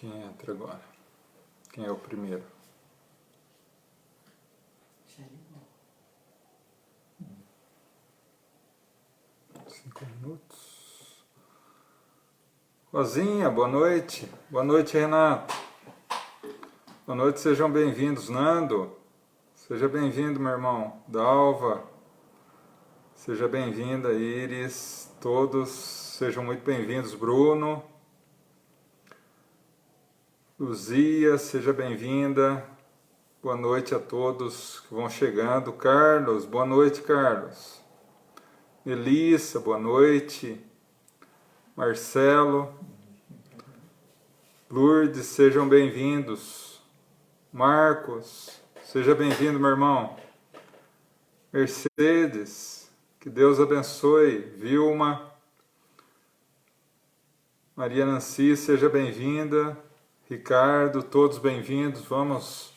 Quem entra agora? Quem é o primeiro? 5 minutos. Rosinha, boa noite. Boa noite, Renato. Boa noite, sejam bem-vindos. Nando, seja bem-vindo, meu irmão. Dalva, seja bem-vinda. Iris, todos sejam muito bem-vindos. Bruno, Luzia, seja bem-vinda. Boa noite a todos que vão chegando. Carlos, boa noite, Carlos. Melissa, boa noite. Marcelo, Lourdes, sejam bem-vindos. Marcos, seja bem-vindo, meu irmão. Mercedes, que Deus abençoe. Vilma, Maria Nancy, seja bem-vinda. Ricardo, todos bem-vindos. Vamos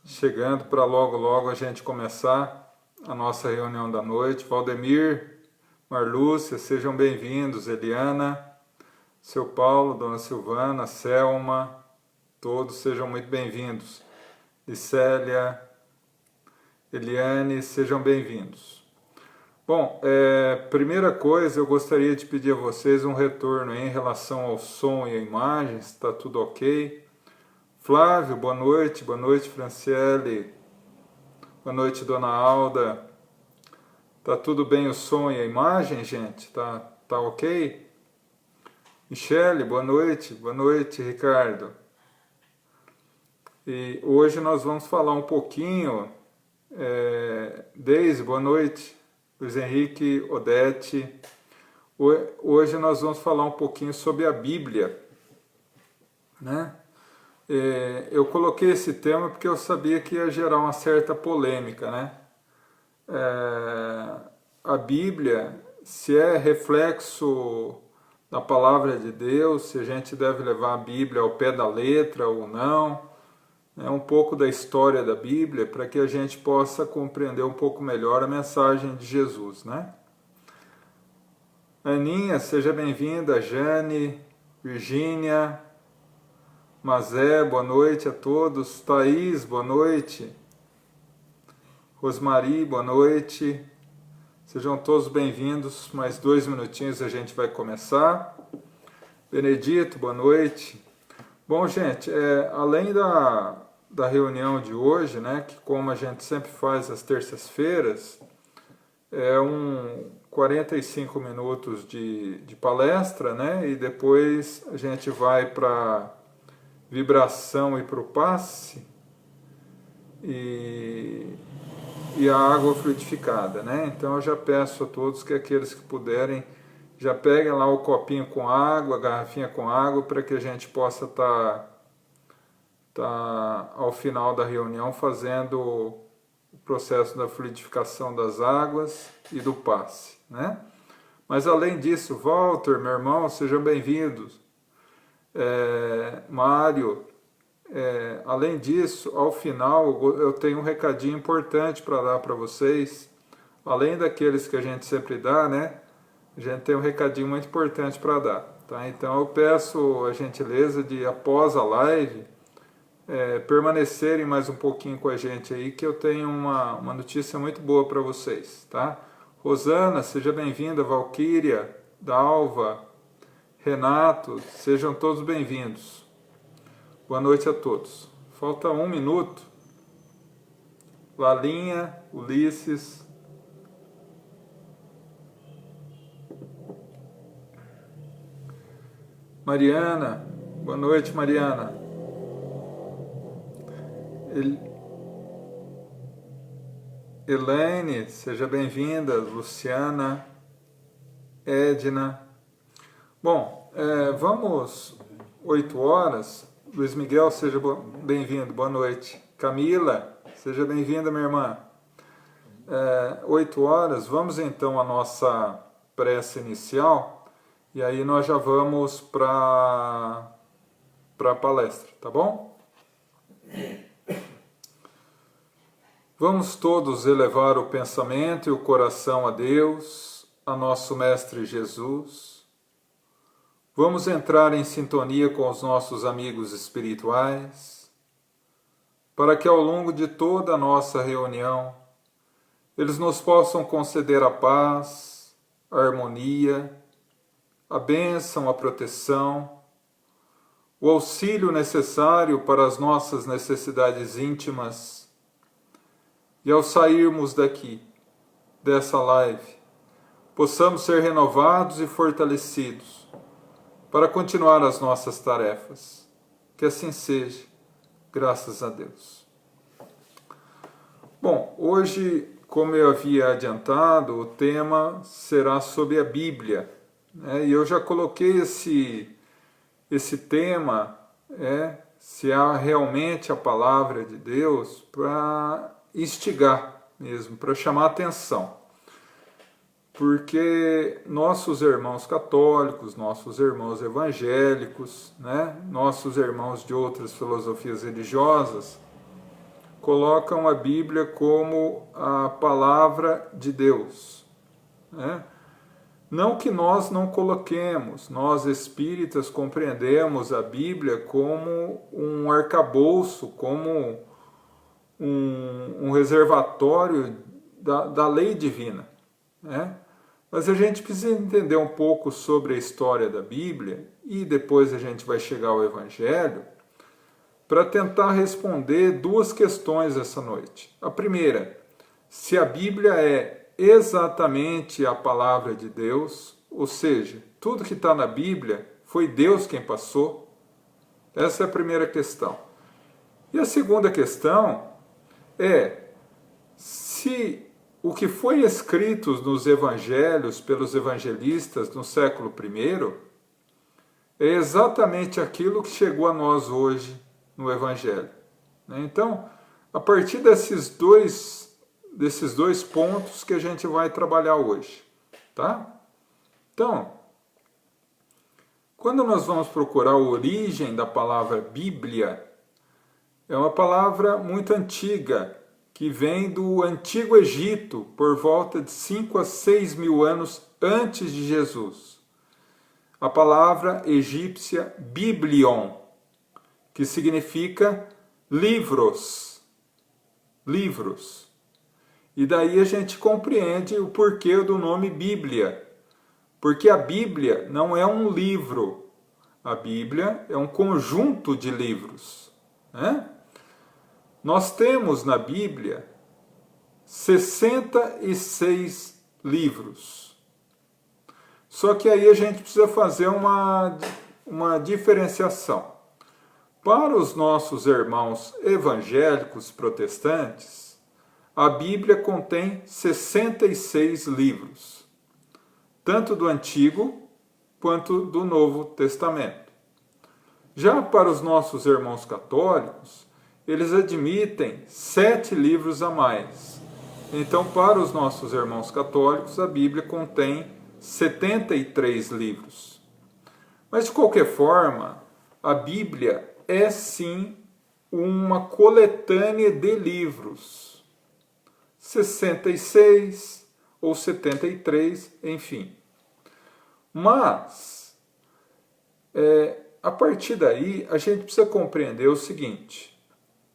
chegando para logo a gente começar a nossa reunião da noite. Valdemir, Marlúcia, sejam bem-vindos. Eliana, seu Paulo, Dona Silvana, Selma, todos sejam muito bem-vindos. Licélia, Eliane, sejam bem-vindos. Bom, primeira coisa, eu gostaria de pedir a vocês um retorno em relação ao som e à imagem, se está tudo ok. Flávio, boa noite, Franciele, boa noite, Dona Alda. Tá tudo bem o som e a imagem, gente? Tá ok? Michele, boa noite, Ricardo. E hoje nós vamos falar um pouquinho, Deise, boa noite, Luiz Henrique, Odete. Hoje nós vamos falar um pouquinho sobre a Bíblia, né? Eu coloquei esse tema porque eu sabia que ia gerar uma certa polêmica, né? A Bíblia, se é reflexo da palavra de Deus, se a gente deve levar a Bíblia ao pé da letra ou não, um pouco da história da Bíblia, para que a gente possa compreender um pouco melhor a mensagem de Jesus, né? Aninha, seja bem-vinda. Jane, Virgínia, Mazé, boa noite a todos. Thaís, boa noite. Rosmari, boa noite. Sejam todos bem-vindos. Mais 2 minutinhos a gente vai começar. Benedito, boa noite. Bom, gente, além da reunião de hoje, né, que como a gente sempre faz às terças-feiras, é 45 minutos de palestra, né, e depois a gente vai para vibração e para o passe e a água fluidificada, né? Então eu já peço a todos que aqueles que puderem já peguem lá o copinho com água, a garrafinha com água, para que a gente possa estar ao final da reunião fazendo o processo da fluidificação das águas e do passe, né? Mas além disso, Walter, meu irmão, sejam bem-vindos. Mário, além disso, ao final eu tenho um recadinho importante para dar para vocês, além daqueles que a gente sempre dá, né? A gente tem um recadinho muito importante para dar, tá? Então eu peço a gentileza de, após a live, permanecerem mais um pouquinho com a gente aí, que eu tenho uma notícia muito boa para vocês, tá? Rosana, seja bem-vinda. Valquíria, Dalva, Renato, sejam todos bem-vindos. Boa noite a todos. Falta 1 minuto. Lalinha, Ulisses. Mariana, boa noite, Mariana. Elaine, seja bem-vinda. Luciana, Edna. Bom, vamos 8 horas. Luiz Miguel, seja bem-vindo, boa noite. Camila, seja bem-vinda, minha irmã. 8 horas, vamos então à nossa prece inicial, e aí nós já vamos para a palestra, tá bom? Vamos todos elevar o pensamento e o coração a Deus, a nosso Mestre Jesus, Vamos entrar em sintonia com os nossos amigos espirituais, para que ao longo de toda a nossa reunião, eles nos possam conceder a paz, a harmonia, a bênção, a proteção, o auxílio necessário para as nossas necessidades íntimas. E ao sairmos daqui, dessa live, possamos ser renovados e fortalecidos para continuar as nossas tarefas. Que assim seja, graças a Deus. Bom, hoje, como eu havia adiantado, o tema será sobre a Bíblia, né? E eu já coloquei esse tema, se há realmente a palavra de Deus, para instigar mesmo, para chamar a atenção. Porque nossos irmãos católicos, nossos irmãos evangélicos, né, nossos irmãos de outras filosofias religiosas, colocam a Bíblia como a palavra de Deus, né? Não que nós não coloquemos, nós espíritas compreendemos a Bíblia como um arcabouço, como um reservatório da lei divina, né? Mas a gente precisa entender um pouco sobre a história da Bíblia e depois a gente vai chegar ao Evangelho para tentar responder duas questões essa noite. A primeira, se a Bíblia é exatamente a palavra de Deus, ou seja, tudo que está na Bíblia foi Deus quem passou. Essa é a primeira questão. E a segunda questão é se o que foi escrito nos evangelhos pelos evangelistas no século I é exatamente aquilo que chegou a nós hoje no Evangelho. Então, a partir desses dois pontos que a gente vai trabalhar hoje, tá? Então, quando nós vamos procurar a origem da palavra Bíblia, é uma palavra muito antiga, que vem do Antigo Egito, por volta de 5 a 6 mil anos antes de Jesus. A palavra egípcia Biblion, que significa livros. Livros. E daí a gente compreende o porquê do nome Bíblia. Porque a Bíblia não é um livro. A Bíblia é um conjunto de livros, né? Nós temos na Bíblia 66 livros. Só que aí a gente precisa fazer uma diferenciação. Para os nossos irmãos evangélicos protestantes, a Bíblia contém 66 livros, tanto do Antigo quanto do Novo Testamento. Já para os nossos irmãos católicos, eles admitem 7 livros a mais. Então, para os nossos irmãos católicos, a Bíblia contém 73 livros. Mas, de qualquer forma, a Bíblia é sim uma coletânea de livros. 66 ou 73, enfim. Mas, a partir daí, a gente precisa compreender o seguinte,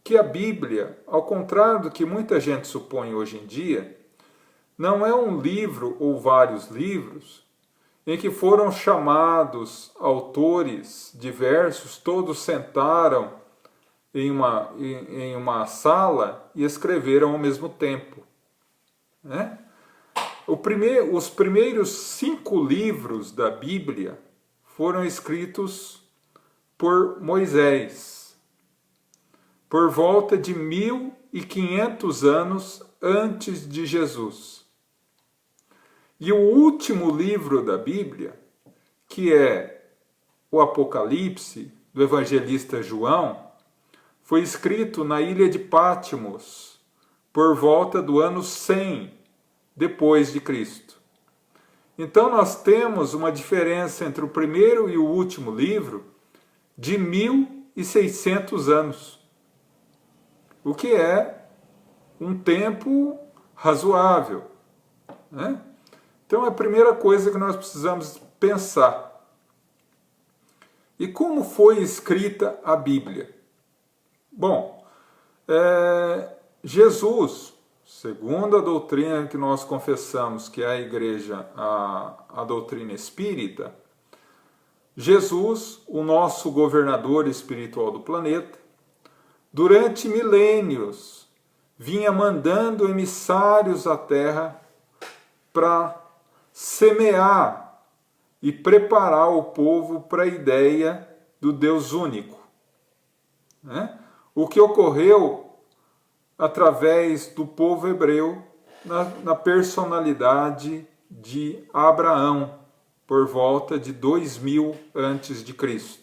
que a Bíblia, ao contrário do que muita gente supõe hoje em dia, não é um livro ou vários livros em que foram chamados autores diversos, todos sentaram em uma sala e escreveram ao mesmo tempo, né? Os primeiros 5 livros da Bíblia foram escritos por Moisés, por volta de 1500 anos antes de Jesus. E o último livro da Bíblia, que é o Apocalipse, do evangelista João, foi escrito na ilha de Patmos, por volta do ano 100 depois de Cristo. Então nós temos uma diferença entre o primeiro e o último livro de 1600 anos. O que é um tempo razoável, né? Então, a primeira coisa que nós precisamos pensar E como foi escrita a Bíblia? Bom, Jesus, segundo a doutrina que nós confessamos, que é a igreja, a doutrina espírita, Jesus, o nosso governador espiritual do planeta, durante milênios, vinha mandando emissários à Terra para semear e preparar o povo para a ideia do Deus único, né? O que ocorreu através do povo hebreu na personalidade de Abraão, por volta de 2000 a.C.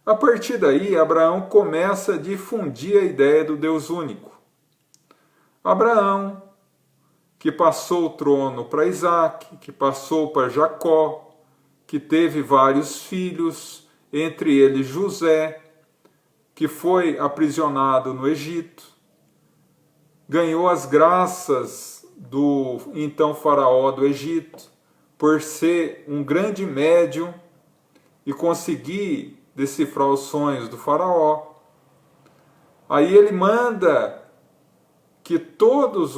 A partir daí, Abraão começa a difundir a ideia do Deus único. Abraão, que passou o trono para Isaac, que passou para Jacó, que teve vários filhos, entre eles José, que foi aprisionado no Egito, ganhou as graças do então faraó do Egito, por ser um grande médium e conseguir decifrar os sonhos do faraó. Aí ele manda que todos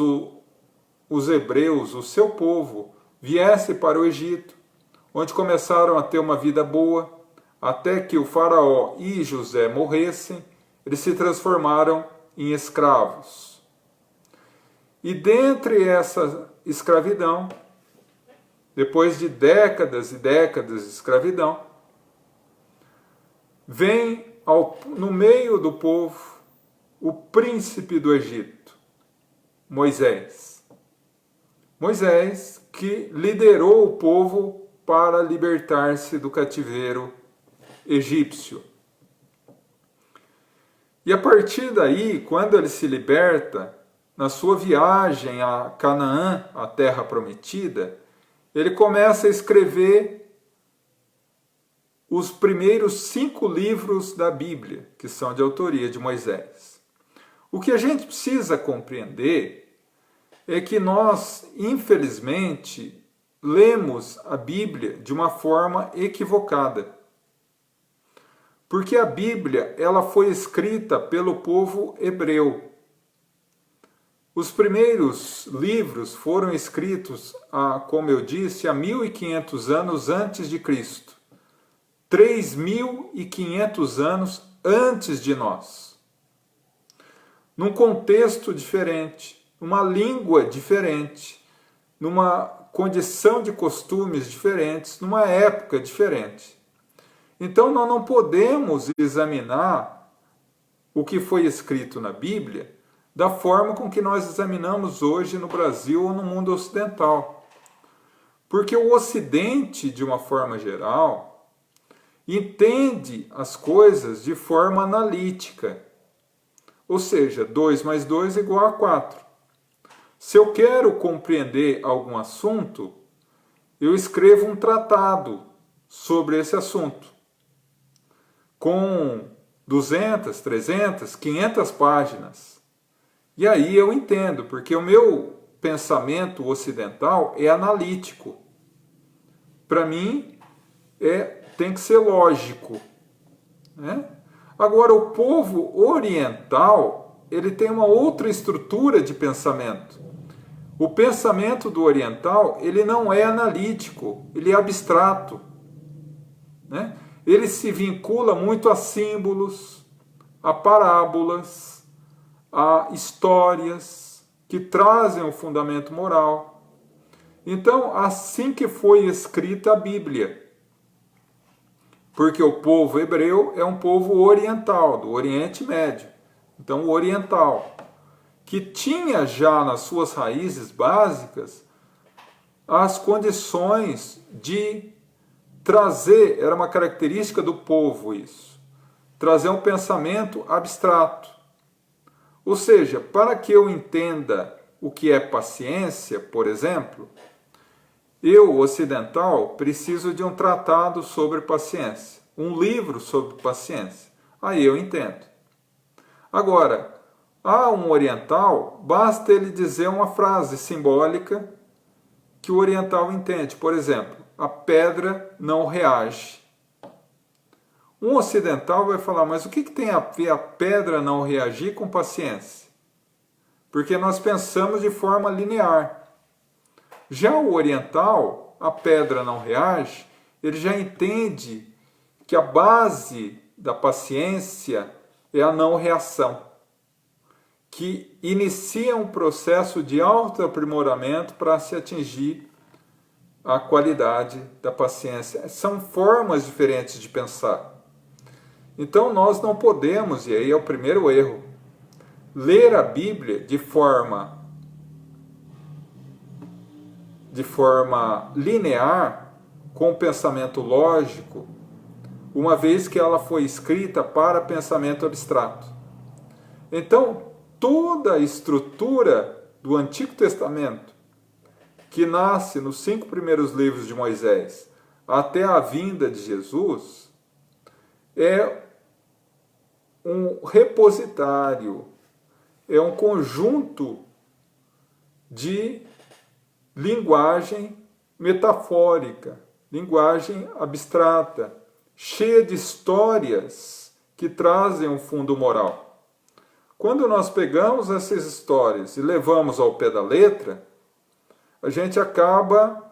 os hebreus, o seu povo, viessem para o Egito, onde começaram a ter uma vida boa, até que o faraó e José morressem, eles se transformaram em escravos. E dentre essa escravidão, depois de décadas e décadas de escravidão, vem no meio do povo o príncipe do Egito, Moisés. Moisés, que liderou o povo para libertar-se do cativeiro egípcio. E a partir daí, quando ele se liberta, na sua viagem a Canaã, a terra prometida, ele começa a escrever os primeiros 5 livros da Bíblia, que são de autoria de Moisés. O que a gente precisa compreender é que nós, infelizmente, lemos a Bíblia de uma forma equivocada. Porque a Bíblia ela foi escrita pelo povo hebreu. Os primeiros livros foram escritos, como eu disse, há 1500 anos antes de Cristo. 3.500 anos antes de nós. Num contexto diferente, numa língua diferente, numa condição de costumes diferentes, numa época diferente. Então nós não podemos examinar o que foi escrito na Bíblia da forma com que nós examinamos hoje no Brasil ou no mundo ocidental. Porque o Ocidente, de uma forma geral, entende as coisas de forma analítica. Ou seja, 2 mais 2 é igual a 4. Se eu quero compreender algum assunto, eu escrevo um tratado sobre esse assunto, com 200, 300, 500 páginas. E aí eu entendo, porque o meu pensamento ocidental é analítico. Para mim, tem que ser lógico, né? Agora, o povo oriental, ele tem uma outra estrutura de pensamento. O pensamento do oriental, ele não é analítico, ele é abstrato, né? Ele se vincula muito a símbolos, a parábolas, a histórias que trazem um fundamento moral. Então, assim que foi escrita a Bíblia. Porque o povo hebreu é um povo oriental, do Oriente Médio. Então, o oriental, que tinha já nas suas raízes básicas as condições de trazer, era uma característica do povo isso, trazer um pensamento abstrato. Ou seja, para que eu entenda o que é paciência, por exemplo, eu, ocidental, preciso de um tratado sobre paciência, um livro sobre paciência. Aí eu entendo. Agora, a um oriental, basta ele dizer uma frase simbólica que o oriental entende. Por exemplo, a pedra não reage. Um ocidental vai falar, mas o que tem a ver a pedra não reagir com paciência? Porque nós pensamos de forma linear. Já o oriental, a pedra não reage, ele já entende que a base da paciência é a não reação, que inicia um processo de autoaprimoramento para se atingir a qualidade da paciência. São formas diferentes de pensar. Então nós não podemos, e aí é o primeiro erro, ler a Bíblia de forma linear, com pensamento lógico, uma vez que ela foi escrita para pensamento abstrato. Então, toda a estrutura do Antigo Testamento, que nasce nos 5 primeiros livros de Moisés, até a vinda de Jesus, é um repositário, é um conjunto de linguagem metafórica, linguagem abstrata, cheia de histórias que trazem um fundo moral. Quando nós pegamos essas histórias e levamos ao pé da letra, a gente acaba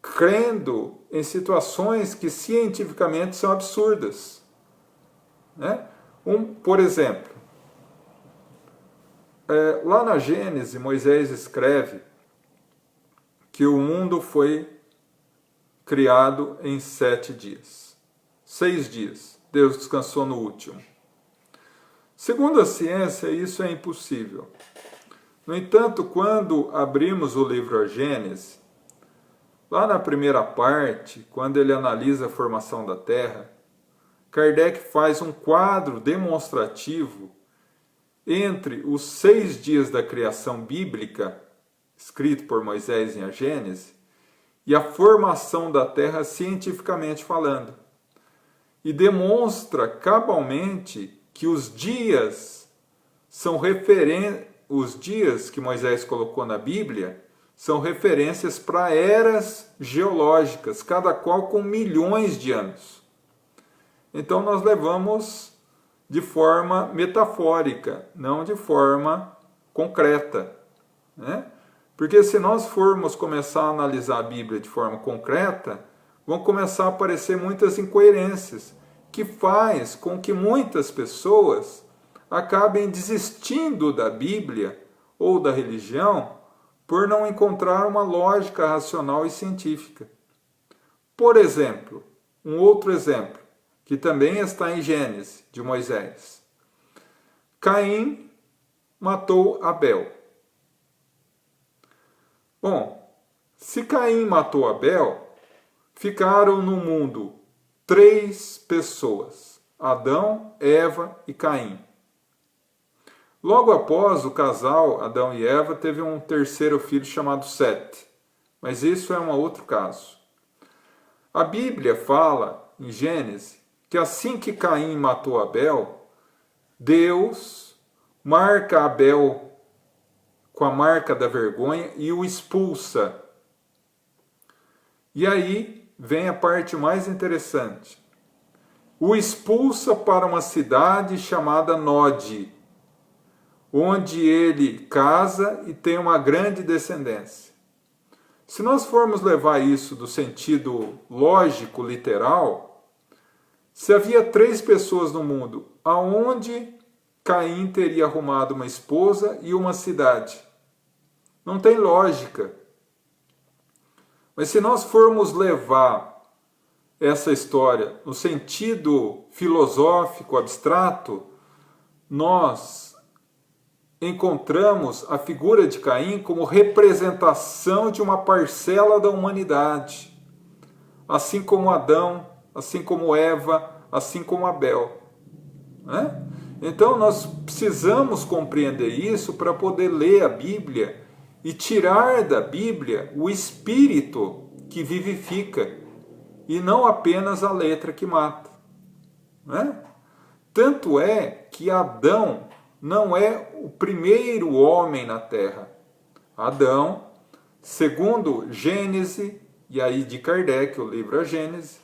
crendo em situações que cientificamente são absurdas. Né? Por exemplo, lá na Gênesis, Moisés escreve que o mundo foi criado em 7 dias. 6 dias. Deus descansou no último. Segundo a ciência, isso é impossível. No entanto, quando abrimos o livro A Gênesis, lá na primeira parte, quando ele analisa a formação da Terra, Kardec faz um quadro demonstrativo entre os 6 dias da criação bíblica, escrito por Moisés em A Gênesis, e a formação da Terra cientificamente falando. E demonstra cabalmente que os dias que Moisés colocou na Bíblia são referências para eras geológicas, cada qual com milhões de anos. Então nós levamos de forma metafórica, não de forma concreta, né? Porque se nós formos começar a analisar a Bíblia de forma concreta, vão começar a aparecer muitas incoerências, que faz com que muitas pessoas acabem desistindo da Bíblia ou da religião por não encontrar uma lógica racional e científica. Por exemplo, um outro exemplo, que também está em Gênesis, de Moisés. Caim matou Abel. Bom, se Caim matou Abel, ficaram no mundo 3 pessoas, Adão, Eva e Caim. Logo após o casal, Adão e Eva, teve um terceiro filho chamado Sete, mas isso é um outro caso. A Bíblia fala, em Gênesis, que assim que Caim matou Abel, Deus marca Abel com a marca da vergonha e o expulsa. E aí vem a parte mais interessante. O expulsa para uma cidade chamada Nod, onde ele casa e tem uma grande descendência. Se nós formos levar isso do sentido lógico, literal, se havia 3 pessoas no mundo, aonde Caim teria arrumado uma esposa e uma cidade? Não tem lógica. Mas se nós formos levar essa história no sentido filosófico, abstrato, nós encontramos a figura de Caim como representação de uma parcela da humanidade, assim como Adão, assim como Eva, assim como Abel. Né? Então nós precisamos compreender isso para poder ler a Bíblia e tirar da Bíblia o espírito que vivifica e não apenas a letra que mata. Né? Tanto é que Adão não é o primeiro homem na Terra. Adão, segundo Gênesis, e aí de Kardec, o livro A Gênesis,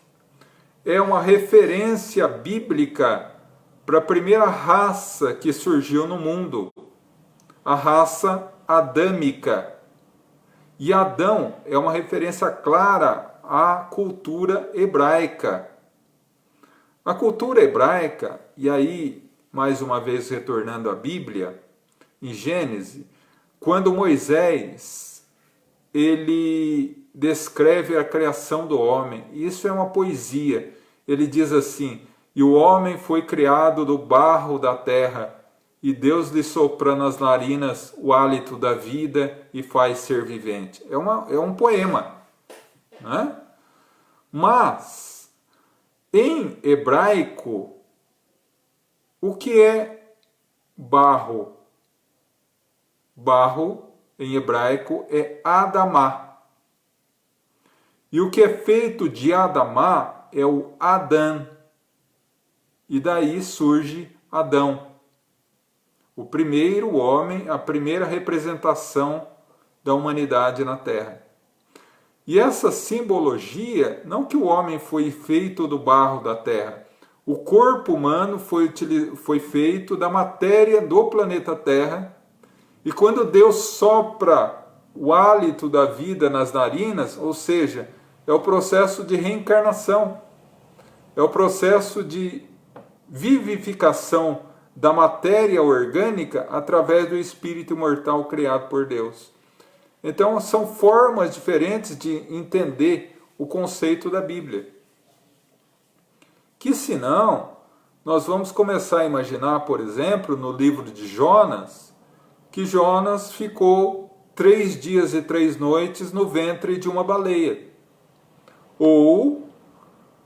é uma referência bíblica para a primeira raça que surgiu no mundo, a raça adâmica. E Adão é uma referência clara à cultura hebraica. A cultura hebraica, e aí, mais uma vez retornando à Bíblia, em Gênesis, quando Moisés ele descreve a criação do homem, isso é uma poesia. Ele diz assim: e o homem foi criado do barro da terra, e Deus lhe sopra nas narinas o hálito da vida e faz ser vivente. É um poema, né? Mas, em hebraico, o que é barro? Barro, em hebraico, é Adamá. E o que é feito de Adamá é o Adão. E daí surge Adão. O primeiro homem, a primeira representação da humanidade na Terra. E essa simbologia, não que o homem foi feito do barro da Terra. O corpo humano foi feito da matéria do planeta Terra. E quando Deus sopra o hálito da vida nas narinas, ou seja, é o processo de reencarnação, é o processo de vivificação da matéria orgânica através do espírito imortal criado por Deus. Então, são formas diferentes de entender o conceito da Bíblia. Que senão, nós vamos começar a imaginar, por exemplo, no livro de Jonas, que Jonas ficou 3 dias e 3 noites no ventre de uma baleia. Ou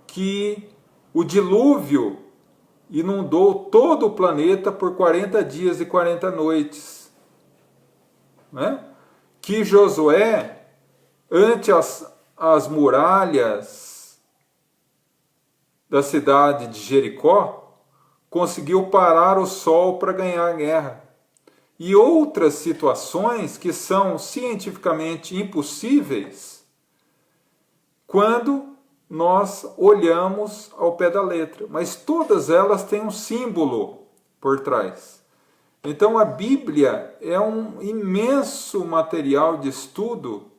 que o dilúvio inundou todo o planeta por 40 dias e 40 noites. Né? Que Josué, ante as muralhas da cidade de Jericó, conseguiu parar o sol para ganhar a guerra. E outras situações que são cientificamente impossíveis quando nós olhamos ao pé da letra, mas todas elas têm um símbolo por trás. Então a Bíblia é um imenso material de estudo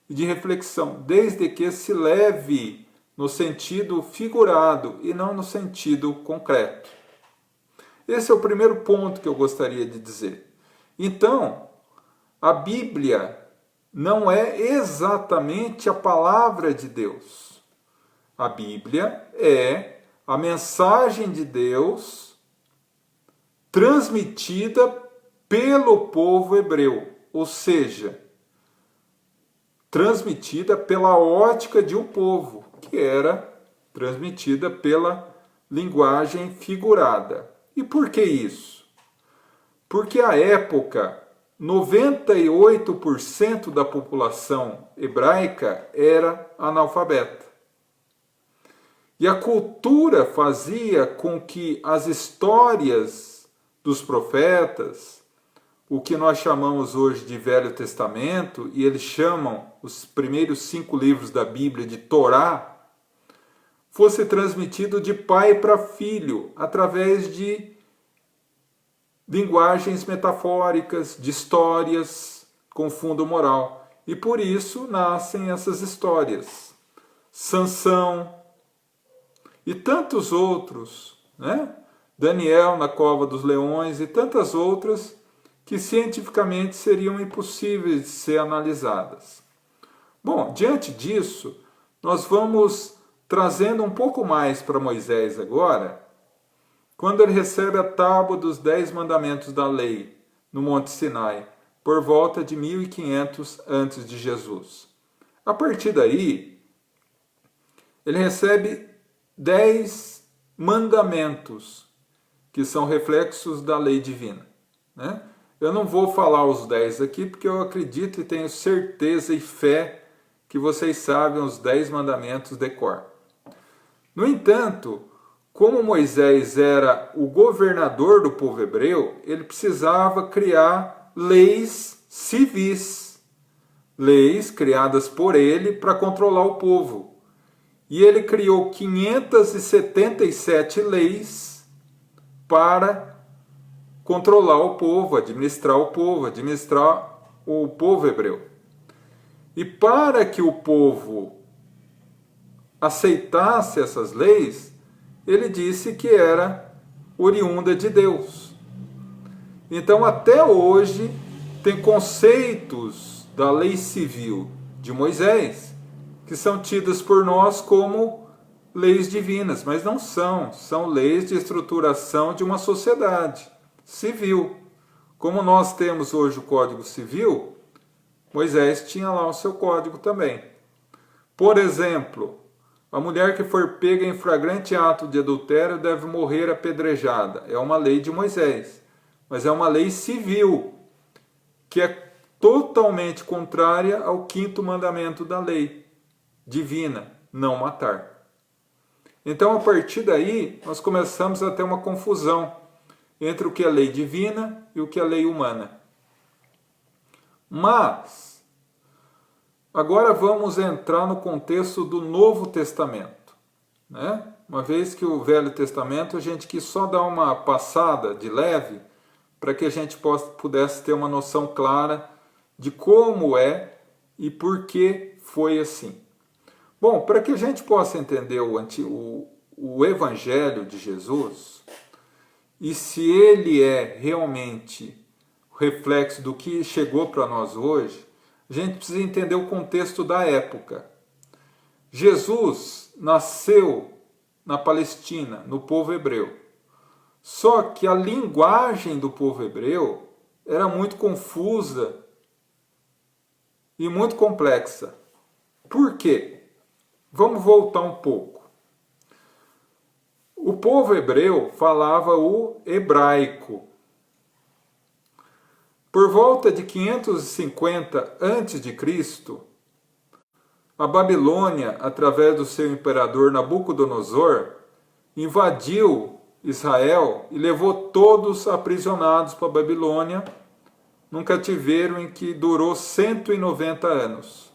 e de reflexão, desde que se leve no sentido figurado e não no sentido concreto. Esse é o primeiro ponto que eu gostaria de dizer. Então, a Bíblia não é exatamente a palavra de Deus. A Bíblia é a mensagem de Deus transmitida pelo povo hebreu, ou seja, transmitida pela ótica de um povo, que era transmitida pela linguagem figurada. E por que isso? Porque à época, 98% da população hebraica era analfabeta. E a cultura fazia com que as histórias dos profetas, o que nós chamamos hoje de Velho Testamento, e eles chamam os primeiros 5 livros da Bíblia de Torá, fosse transmitido de pai para filho, através de linguagens metafóricas, de histórias com fundo moral. E por isso nascem essas histórias. Sansão e tantos outros, né? Daniel na cova dos leões e tantas outras que cientificamente seriam impossíveis de ser analisadas. Bom, diante disso, nós vamos trazendo um pouco mais para Moisés agora, quando ele recebe a tábua dos 10 mandamentos da lei no Monte Sinai, por volta de 1500 antes de Jesus. A partir daí, ele recebe 10 mandamentos, que são reflexos da lei divina, né? Eu não vou falar os 10 aqui, porque eu acredito e tenho certeza e fé que vocês sabem os 10 mandamentos de cor. No entanto, como Moisés era o governador do povo hebreu, ele precisava criar leis civis, leis criadas por ele para controlar o povo. e ele criou 577 leis para controlar o povo, administrar o povo hebreu. E para que o povo aceitasse essas leis, ele disse que era oriunda de Deus. Então, até hoje, tem conceitos da lei civil de Moisés que são tidas por nós como leis divinas, mas não são. São leis de estruturação de uma sociedade civil. Como nós temos hoje o Código Civil, Moisés tinha lá o seu código também. Por exemplo, a mulher que for pega em flagrante ato de adultério deve morrer apedrejada. É uma lei de Moisés, mas é uma lei civil, que é totalmente contrária ao 5º mandamento da lei divina, não matar. Então, a partir daí, nós começamos a ter uma confusão entre o que é lei divina e o que é lei humana. Mas, agora vamos entrar no contexto do Novo Testamento, né? Uma vez que o Velho Testamento a gente quis só dar uma passada de leve para que a gente pudesse ter uma noção clara de como é e por que foi assim. Bom, para que a gente possa entender o Evangelho de Jesus, e se ele é realmente o reflexo do que chegou para nós hoje, a gente precisa entender o contexto da época. Jesus nasceu na Palestina, no povo hebreu. Só que a linguagem do povo hebreu era muito confusa e muito complexa. Por quê? Vamos voltar um pouco. O povo hebreu falava o hebraico. Por volta de 550 a.C., a Babilônia, através do seu imperador Nabucodonosor, invadiu Israel e levou todos aprisionados para a Babilônia, num cativeiro em que durou 190 anos.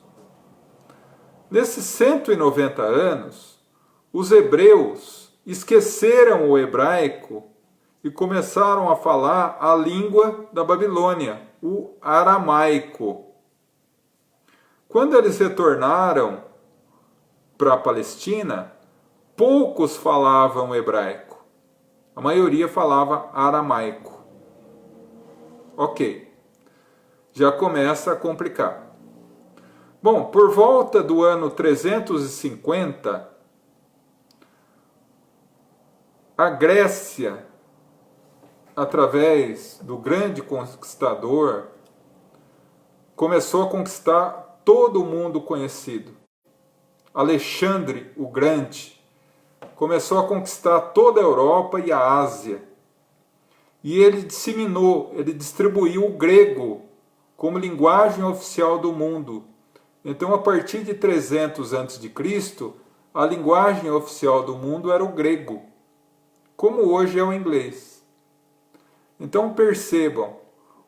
Nesses 190 anos, os hebreus esqueceram o hebraico e começaram a falar a língua da Babilônia, o aramaico. Quando eles retornaram para a Palestina, poucos falavam hebraico. A maioria falava aramaico. Ok, já começa a complicar. Bom, por volta do ano 350, a Grécia, através do grande conquistador, começou a conquistar todo o mundo conhecido. Alexandre o Grande começou a conquistar toda a Europa e a Ásia. E ele disseminou, ele distribuiu o grego como linguagem oficial do mundo. Então, a partir de 300 a.C., a linguagem oficial do mundo era o grego, como hoje é o inglês. Então, percebam,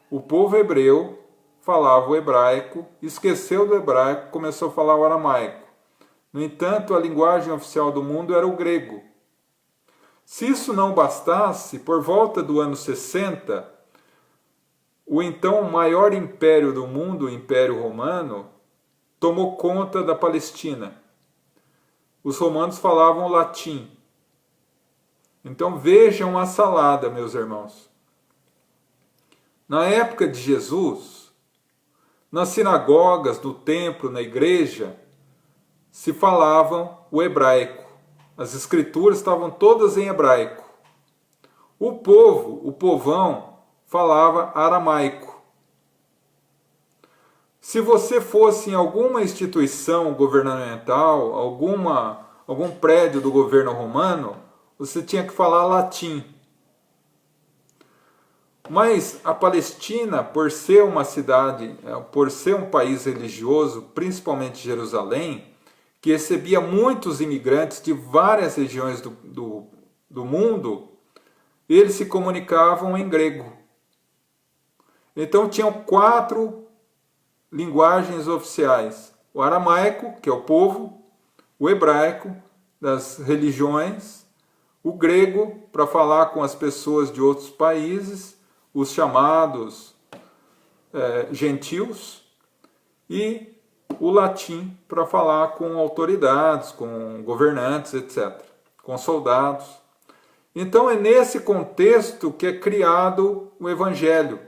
o povo hebreu falava o hebraico, esqueceu do hebraico, começou a falar o aramaico. No entanto, a linguagem oficial do mundo era o grego. Se isso não bastasse, por volta do ano 60, o então maior império do mundo, o Império Romano, tomou conta da Palestina. Os romanos falavam latim. Então vejam a salada, meus irmãos. Na época de Jesus, nas sinagogas, no templo, na igreja, se falavam o hebraico. As escrituras estavam todas em hebraico. O povo, o povão, falava aramaico. Se você fosse em alguma instituição governamental, algum prédio do governo romano, você tinha que falar latim. Mas a Palestina, por ser uma cidade, por ser um país religioso, principalmente Jerusalém, que recebia muitos imigrantes de várias regiões do mundo, eles se comunicavam em grego. Então tinham 4 linguagens oficiais: o aramaico, que é o povo, o hebraico das religiões, o grego para falar com as pessoas de outros países, os chamados gentios, e o latim para falar com autoridades, com governantes, etc., com soldados. Então é nesse contexto que é criado o Evangelho.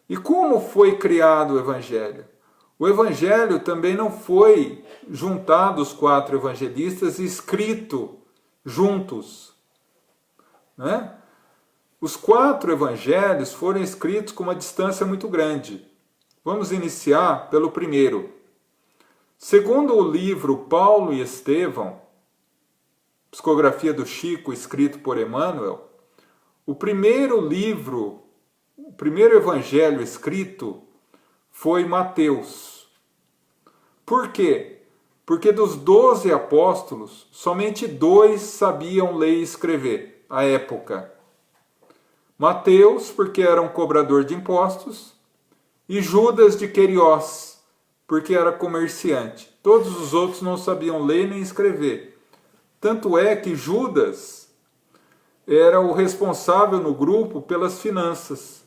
E como foi criado o Evangelho? O Evangelho também não foi juntado os 4 evangelistas e escrito juntos, né? Os 4 evangelhos foram escritos com uma distância muito grande. Vamos iniciar pelo primeiro. Segundo o livro Paulo e Estevão, psicografia do Chico, escrito por Emmanuel, o primeiro evangelho escrito foi Mateus. Por quê? Porque dos 12 apóstolos, somente 2 sabiam ler e escrever à época. Mateus, porque era um cobrador de impostos, e Judas de Queriós, porque era comerciante. Todos os outros não sabiam ler nem escrever. Tanto é que Judas era o responsável no grupo pelas finanças.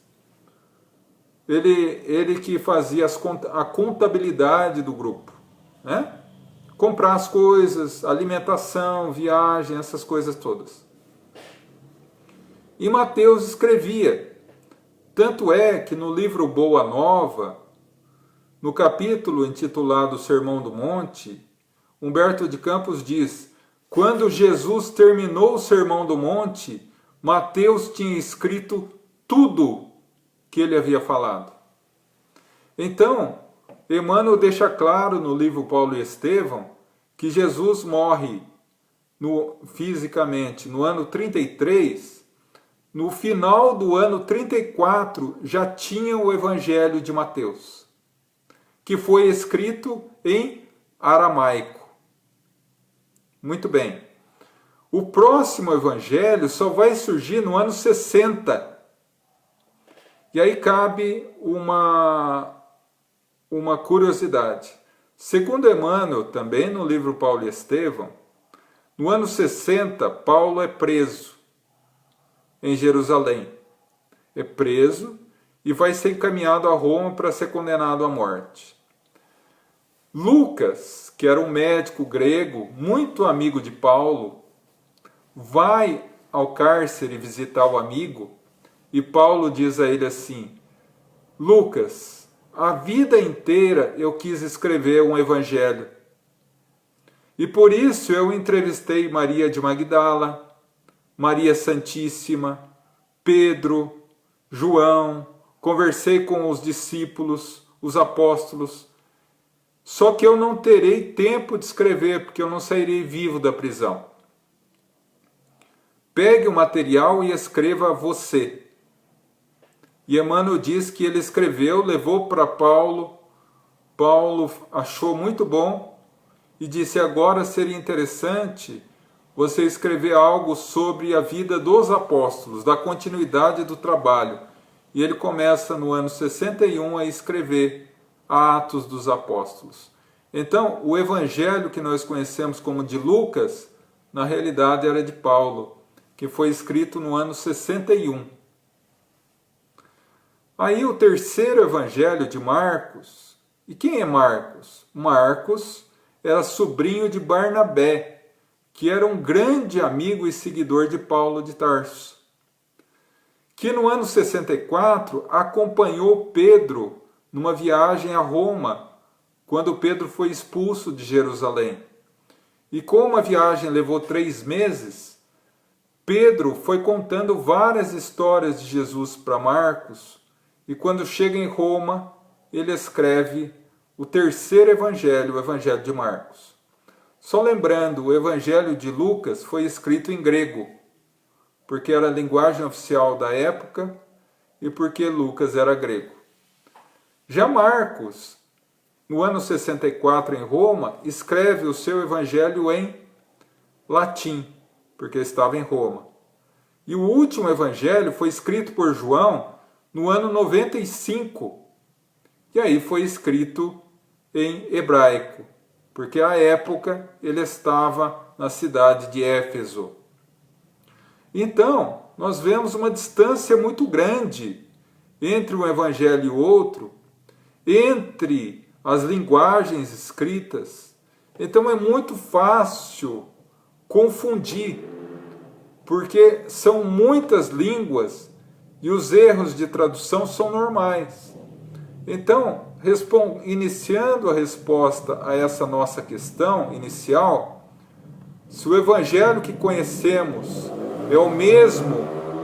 Ele que fazia a contabilidade do grupo, né? Comprar as coisas, alimentação, viagem, essas coisas todas. E Mateus escrevia. Tanto é que no livro Boa Nova, no capítulo intitulado Sermão do Monte, Humberto de Campos diz: quando Jesus terminou o Sermão do Monte, Mateus tinha escrito tudo que ele havia falado. Então, Emmanuel deixa claro no livro Paulo e Estevão que Jesus morre fisicamente no ano 33. No final do ano 34 já tinha o Evangelho de Mateus, que foi escrito em aramaico. Muito bem. O próximo Evangelho só vai surgir no ano 60. E aí cabe uma curiosidade. Segundo Emmanuel, também no livro Paulo e Estevão, no ano 60, Paulo é preso em Jerusalém. É preso e vai ser encaminhado a Roma para ser condenado à morte. Lucas, que era um médico grego, muito amigo de Paulo, vai ao cárcere visitar o amigo e Paulo diz a ele assim: Lucas, a vida inteira eu quis escrever um evangelho. E por isso eu entrevistei Maria de Magdala, Maria Santíssima, Pedro, João, conversei com os discípulos, os apóstolos. Só que eu não terei tempo de escrever, porque eu não sairei vivo da prisão. Pegue o material e escreva você. E Emmanuel diz que ele escreveu, levou para Paulo. Paulo achou muito bom e disse: agora seria interessante você escrever algo sobre a vida dos apóstolos, da continuidade do trabalho. E ele começa no ano 61 a escrever Atos dos Apóstolos. Então, o evangelho que nós conhecemos como de Lucas, na realidade era de Paulo, que foi escrito no ano 61. Aí o terceiro evangelho de Marcos. E quem é Marcos? Marcos era sobrinho de Barnabé, que era um grande amigo e seguidor de Paulo de Tarso, que no ano 64 acompanhou Pedro numa viagem a Roma, quando Pedro foi expulso de Jerusalém. E como a viagem levou 3 meses, Pedro foi contando várias histórias de Jesus para Marcos, e quando chega em Roma, ele escreve o terceiro evangelho, o evangelho de Marcos. Só lembrando, o evangelho de Lucas foi escrito em grego, porque era a linguagem oficial da época e porque Lucas era grego. Já Marcos, no ano 64 em Roma, escreve o seu evangelho em latim, porque estava em Roma. E o último evangelho foi escrito por João no ano 95, e aí foi escrito em hebraico, porque à época ele estava na cidade de Éfeso. Então, nós vemos uma distância muito grande entre um evangelho e o outro, entre as linguagens escritas. Então é muito fácil confundir, porque são muitas línguas e os erros de tradução são normais. Então, iniciando a resposta a essa nossa questão inicial, se o evangelho que conhecemos é o mesmo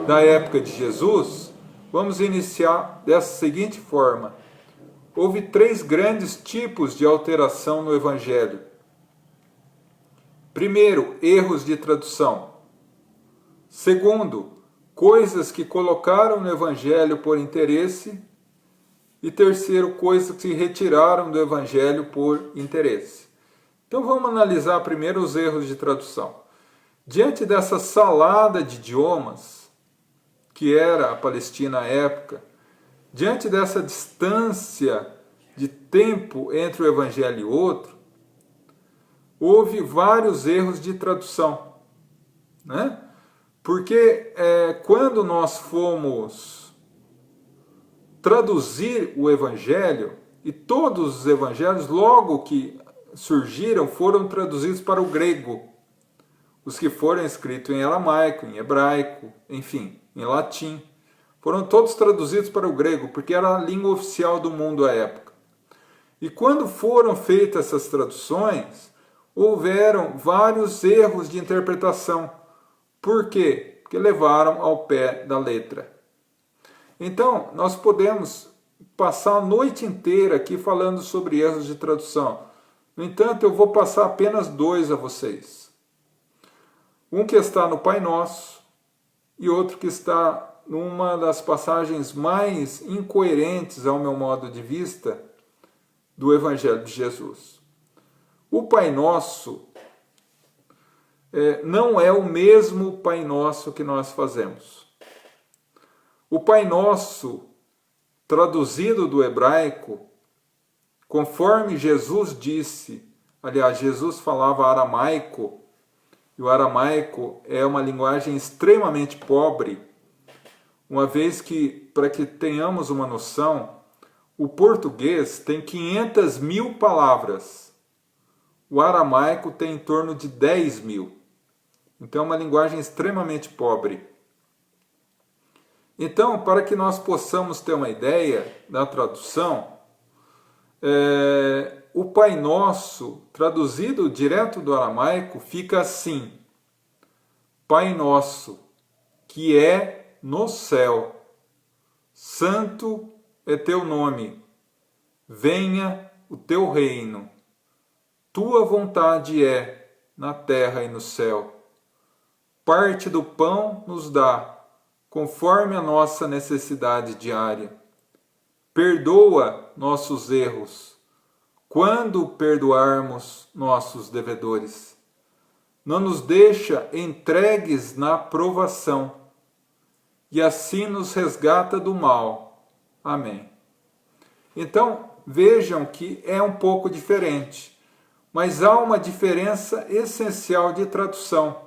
da época de Jesus, vamos iniciar dessa seguinte forma. Houve 3 grandes tipos de alteração no evangelho. Primeiro, erros de tradução. Segundo, coisas que colocaram no evangelho por interesse. E terceiro, coisas que se retiraram do evangelho por interesse. Então vamos analisar primeiro os erros de tradução. Diante dessa salada de idiomas, que era a Palestina à época, diante dessa distância de tempo entre o evangelho e outro, houve vários erros de tradução, né? Porque quando nós fomos traduzir o evangelho, e todos os evangelhos, logo que surgiram, foram traduzidos para o grego. Os que foram escritos em aramaico, em hebraico, enfim, em latim, foram todos traduzidos para o grego, porque era a língua oficial do mundo à época. E quando foram feitas essas traduções, houveram vários erros de interpretação. Por quê? Porque levaram ao pé da letra. Então, nós podemos passar a noite inteira aqui falando sobre erros de tradução. No entanto, eu vou passar apenas 2 a vocês. Um que está no Pai Nosso e outro que está numa das passagens mais incoerentes, ao meu modo de vista, do Evangelho de Jesus. O Pai Nosso não é o mesmo Pai Nosso que nós fazemos. O Pai Nosso, traduzido do hebraico, conforme Jesus disse, aliás, Jesus falava aramaico, e o aramaico é uma linguagem extremamente pobre, uma vez que, para que tenhamos uma noção, o português tem 500.000 palavras, o aramaico tem em torno de 10.000. Então é uma linguagem extremamente pobre. Então, para que nós possamos ter uma ideia da tradução, o Pai Nosso, traduzido direto do aramaico, fica assim: Pai Nosso, que é no céu, santo é teu nome, venha o teu reino, tua vontade é na terra e no céu. Parte do pão nos dá, conforme a nossa necessidade diária. Perdoa nossos erros, quando perdoarmos nossos devedores. Não nos deixa entregues na provação, e assim nos resgata do mal. Amém. Então, vejam que é um pouco diferente, mas há uma diferença essencial de tradução.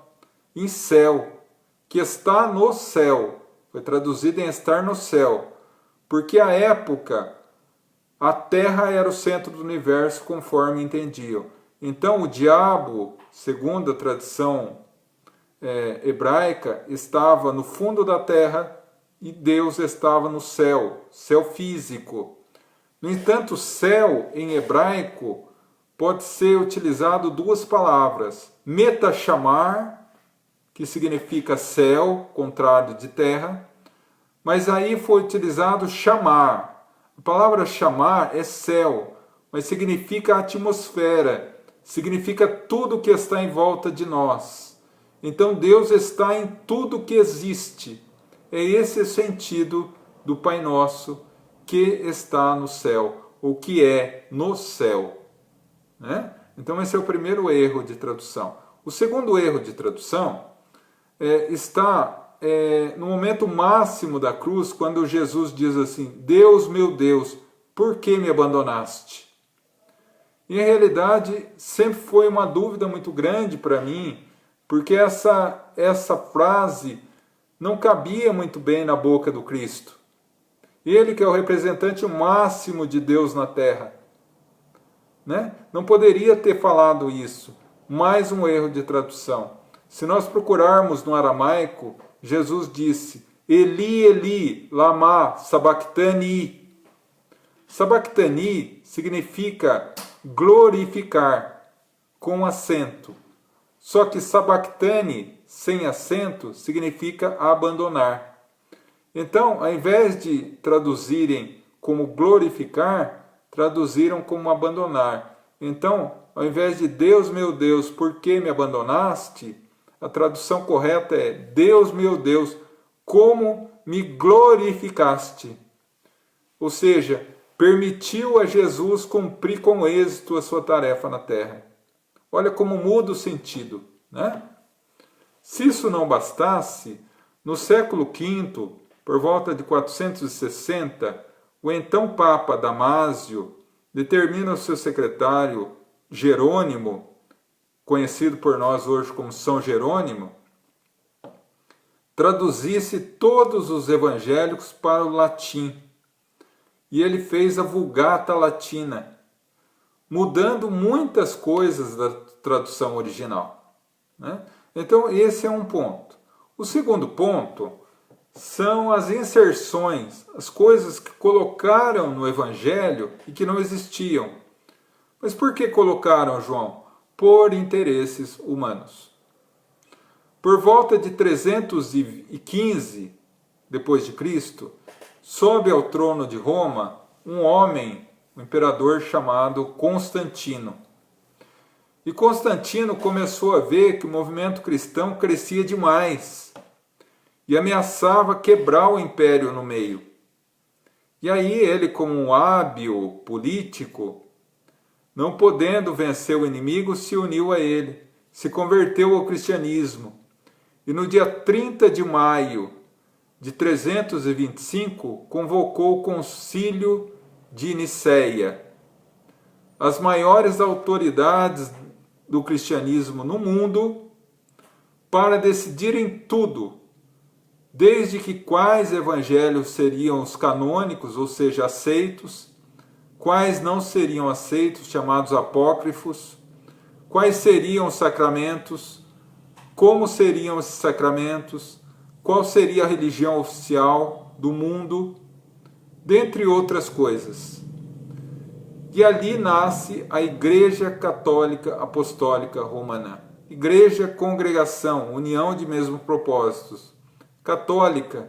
Em céu, que está no céu, foi traduzido em estar no céu, porque à época a terra era o centro do universo, conforme entendiam. Então o diabo, segundo a tradição hebraica, estava no fundo da terra e Deus estava no céu, céu físico. No entanto, céu em hebraico pode ser utilizado 2 palavras, metachamar, que significa céu, contrário de terra, mas aí foi utilizado chamar. A palavra chamar é céu, mas significa atmosfera, significa tudo que está em volta de nós. Então Deus está em tudo que existe. É esse o sentido do Pai Nosso, que está no céu, ou que é no céu, né? Então esse é o primeiro erro de tradução. O segundo erro de tradução está no momento máximo da cruz, quando Jesus diz assim: Deus, meu Deus, por que me abandonaste? Em realidade, sempre foi uma dúvida muito grande para mim, porque essa frase não cabia muito bem na boca do Cristo. Ele que é o representante máximo de Deus na terra, né? Não poderia ter falado isso. Mais um erro de tradução. Se nós procurarmos no aramaico, Jesus disse: Eli, Eli, lama sabachthani. Sabachthani significa glorificar, com acento. Só que sabachthani, sem acento, significa abandonar. Então, ao invés de traduzirem como glorificar, traduziram como abandonar. Então, ao invés de Deus, meu Deus, por que me abandonaste? A tradução correta é: Deus, meu Deus, como me glorificaste. Ou seja, permitiu a Jesus cumprir com êxito a sua tarefa na terra. Olha como muda o sentido, né? Se isso não bastasse, no século V, por volta de 460, o então Papa Damásio determina ao seu secretário Jerônimo, conhecido por nós hoje como São Jerônimo, traduzisse todos os evangélicos para o latim. E ele fez a Vulgata Latina, mudando muitas coisas da tradução original, né? Então, esse é um ponto. O segundo ponto são as inserções, as coisas que colocaram no Evangelho e que não existiam. Mas por que colocaram, João? Por interesses humanos. Por volta de 315 depois de Cristo, sobe ao trono de Roma um homem, um imperador chamado Constantino. E Constantino começou a ver que o movimento cristão crescia demais e ameaçava quebrar o império no meio. E aí ele, como um hábil político, não podendo vencer o inimigo, se uniu a ele, se converteu ao cristianismo. E no dia 30 de maio de 325, convocou o Concílio de Nicéia. As maiores autoridades do cristianismo no mundo, para decidirem tudo, desde que quais evangelhos seriam os canônicos, ou seja, aceitos, quais não seriam aceitos, chamados apócrifos, quais seriam os sacramentos, como seriam esses sacramentos, qual seria a religião oficial do mundo, dentre outras coisas. E ali nasce a Igreja Católica Apostólica Romana. Igreja, congregação, união de mesmos propósitos. Católica,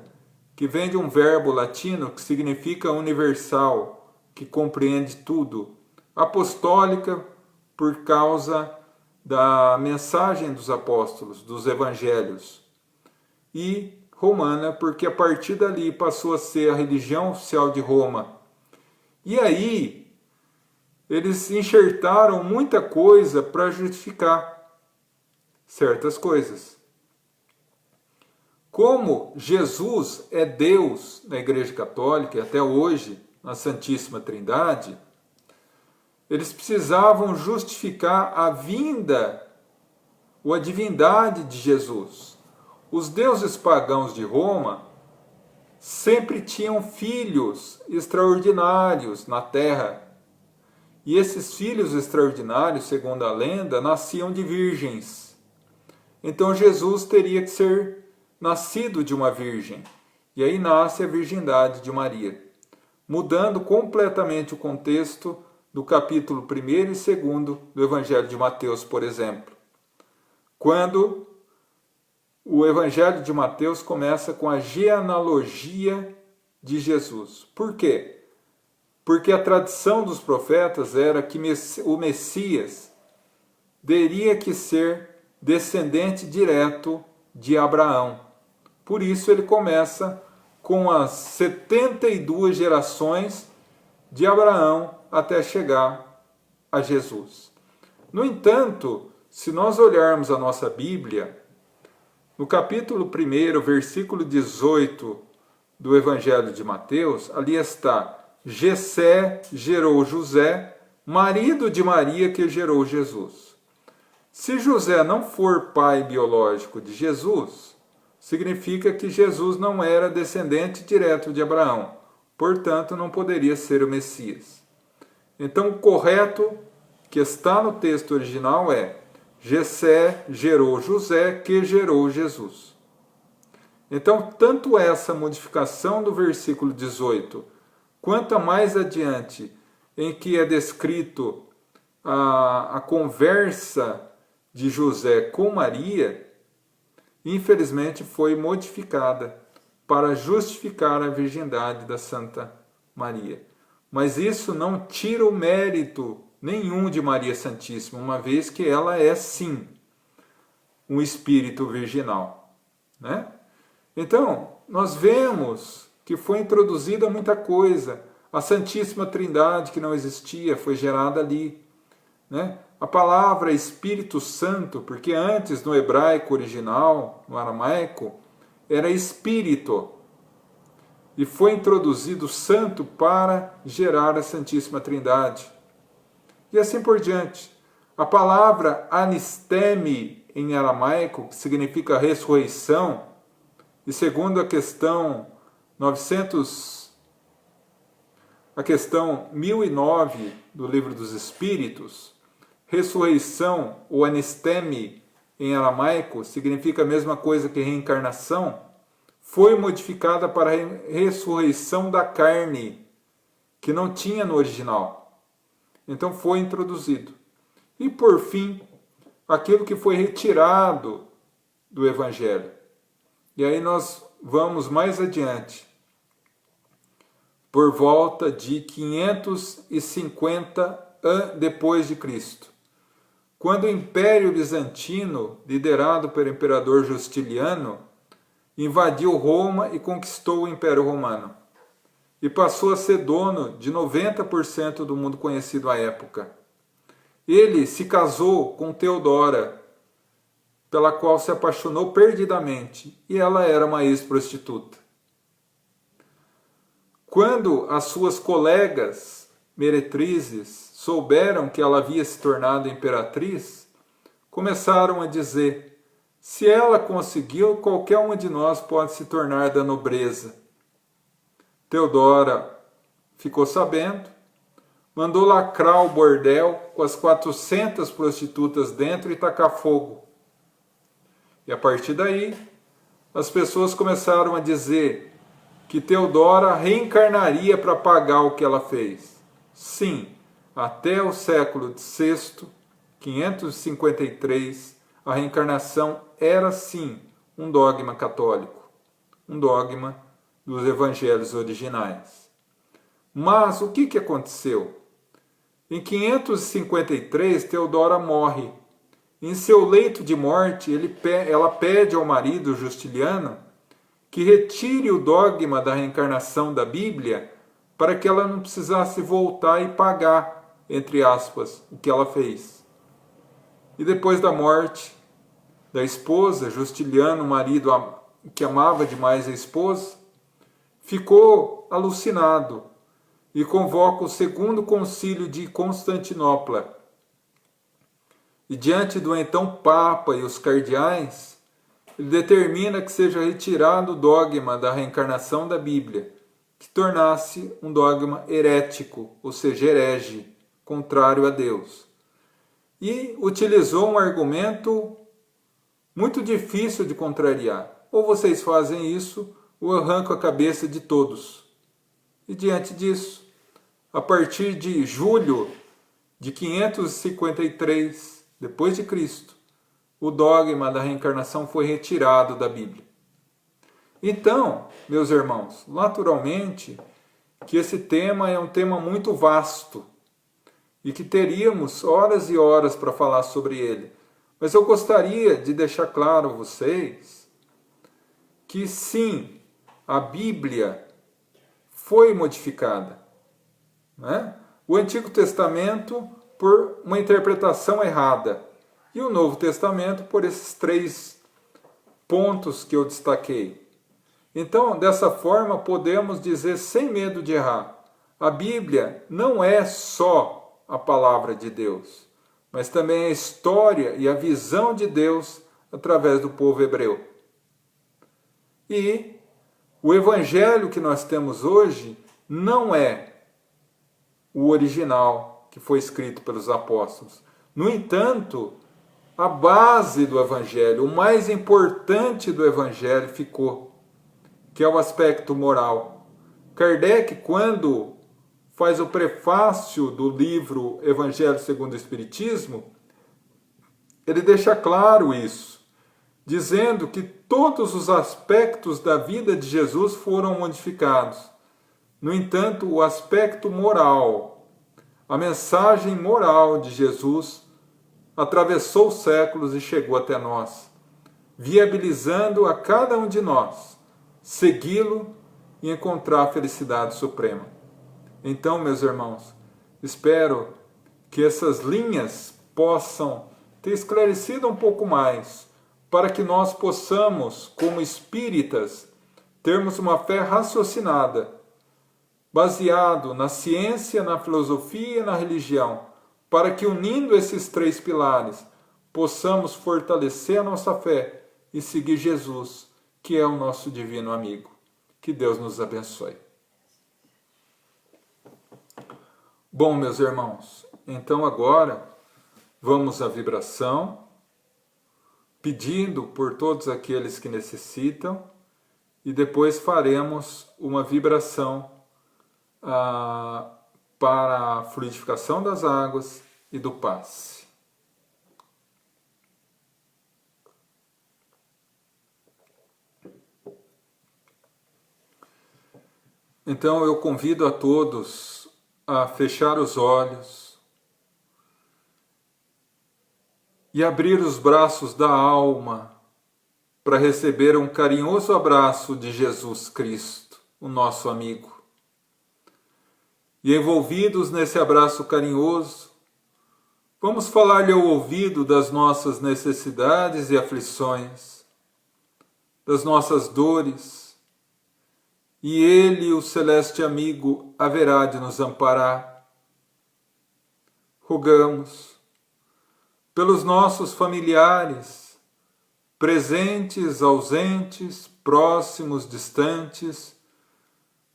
que vem de um verbo latino que significa universal, que compreende tudo. Apostólica, por causa da mensagem dos apóstolos, dos evangelhos. E romana, porque a partir dali passou a ser a religião oficial de Roma. E aí, eles enxertaram muita coisa para justificar certas coisas. Como Jesus é Deus na Igreja Católica e até hoje na Santíssima Trindade, eles precisavam justificar a vinda ou a divindade de Jesus. Os deuses pagãos de Roma sempre tinham filhos extraordinários na terra. E esses filhos extraordinários, segundo a lenda, nasciam de virgens. Então Jesus teria que ser nascido de uma virgem. E aí nasce a virgindade de Maria, mudando completamente o contexto do capítulo 1 e 2 do Evangelho de Mateus, por exemplo. Quando o Evangelho de Mateus começa com a genealogia de Jesus. Por quê? Porque a tradição dos profetas era que o Messias teria que ser descendente direto de Abraão. Por isso ele começa com as 72 gerações de Abraão até chegar a Jesus. No entanto, se nós olharmos a nossa Bíblia, no capítulo 1, versículo 18 do Evangelho de Mateus, ali está: Jessé gerou José, marido de Maria que gerou Jesus. Se José não for pai biológico de Jesus, significa que Jesus não era descendente direto de Abraão, portanto não poderia ser o Messias. Então o correto que está no texto original é: Jessé gerou José que gerou Jesus. Então, tanto essa modificação do versículo 18, quanto a mais adiante, em que é descrito a conversa de José com Maria, infelizmente foi modificada para justificar a virgindade da Santa Maria. Mas isso não tira o mérito nenhum de Maria Santíssima, uma vez que ela é, sim, um espírito virginal, né? Então, nós vemos que foi introduzida muita coisa. A Santíssima Trindade, que não existia, foi gerada ali, né? A palavra Espírito Santo, porque antes no hebraico original, no aramaico, era Espírito, e foi introduzido santo para gerar a Santíssima Trindade. E assim por diante. A palavra anisteme em aramaico, que significa ressurreição, e segundo a questão 1009 do Livro dos Espíritos, ressurreição, ou anisteme em aramaico, significa a mesma coisa que reencarnação, foi modificada para a ressurreição da carne, que não tinha no original. Então foi introduzido. E por fim, aquilo que foi retirado do Evangelho. E aí nós vamos mais adiante, por volta de 550 depois de Cristo, quando o Império Bizantino, liderado pelo imperador Justiniano, invadiu Roma e conquistou o Império Romano, e passou a ser dono de 90% do mundo conhecido à época. Ele se casou com Teodora, pela qual se apaixonou perdidamente, e ela era uma ex-prostituta. Quando as suas colegas meretrizes souberam que ela havia se tornado imperatriz, começaram a dizer: se ela conseguiu, qualquer uma de nós pode se tornar da nobreza. Teodora ficou sabendo, mandou lacrar o bordel com as 400 prostitutas dentro e tacar fogo. E a partir daí, as pessoas começaram a dizer que Teodora reencarnaria para pagar o que ela fez. Sim, até o século VI, 553, a reencarnação era sim um dogma católico, um dogma dos evangelhos originais. Mas o que aconteceu? Em 553, Teodora morre. Em seu leito de morte, ela pede ao marido Justiniano que retire o dogma da reencarnação da Bíblia para que ela não precisasse voltar e pagar, entre aspas, o que ela fez. E depois da morte da esposa, Justiniano, o marido que amava demais a esposa, ficou alucinado e convoca o segundo concílio de Constantinopla. E diante do então Papa e os cardeais, ele determina que seja retirado o dogma da reencarnação da Bíblia, que tornasse um dogma herético, ou seja, herege, contrário a Deus. E utilizou um argumento muito difícil de contrariar. Ou vocês fazem isso, ou eu arranco a cabeça de todos. E diante disso, a partir de julho de 553, depois de Cristo, o dogma da reencarnação foi retirado da Bíblia. Então, meus irmãos, naturalmente que esse tema é um tema muito vasto e que teríamos horas e horas para falar sobre ele. Mas eu gostaria de deixar claro a vocês que sim, a Bíblia foi modificada, né? O Antigo Testamento por uma interpretação errada e o Novo Testamento por esses 3 pontos que eu destaquei. Então, dessa forma, podemos dizer sem medo de errar, a Bíblia não é só a palavra de Deus, mas também a história e a visão de Deus através do povo hebreu. E o evangelho que nós temos hoje não é o original que foi escrito pelos apóstolos. No entanto, a base do evangelho, o mais importante do evangelho ficou, que é o aspecto moral. Kardec, quando faz o prefácio do livro Evangelho segundo o Espiritismo, ele deixa claro isso, dizendo que todos os aspectos da vida de Jesus foram modificados. No entanto, o aspecto moral, a mensagem moral de Jesus atravessou os séculos e chegou até nós, viabilizando a cada um de nós segui-lo e encontrar a felicidade suprema. Então, meus irmãos, espero que essas linhas possam ter esclarecido um pouco mais, para que nós possamos, como espíritas, termos uma fé raciocinada, baseado na ciência, na filosofia e na religião, para que, unindo esses três pilares, possamos fortalecer a nossa fé e seguir Jesus, que é o nosso divino amigo. Que Deus nos abençoe. Bom, meus irmãos, então agora vamos à vibração, pedindo por todos aqueles que necessitam, e depois faremos uma vibração para a fluidificação das águas e do passe. Então eu convido a todos a fechar os olhos e abrir os braços da alma para receber um carinhoso abraço de Jesus Cristo, o nosso amigo. E envolvidos nesse abraço carinhoso, vamos falar-lhe ao ouvido das nossas necessidades e aflições, das nossas dores, e Ele, o celeste amigo, haverá de nos amparar. Rogamos pelos nossos familiares, presentes, ausentes, próximos, distantes,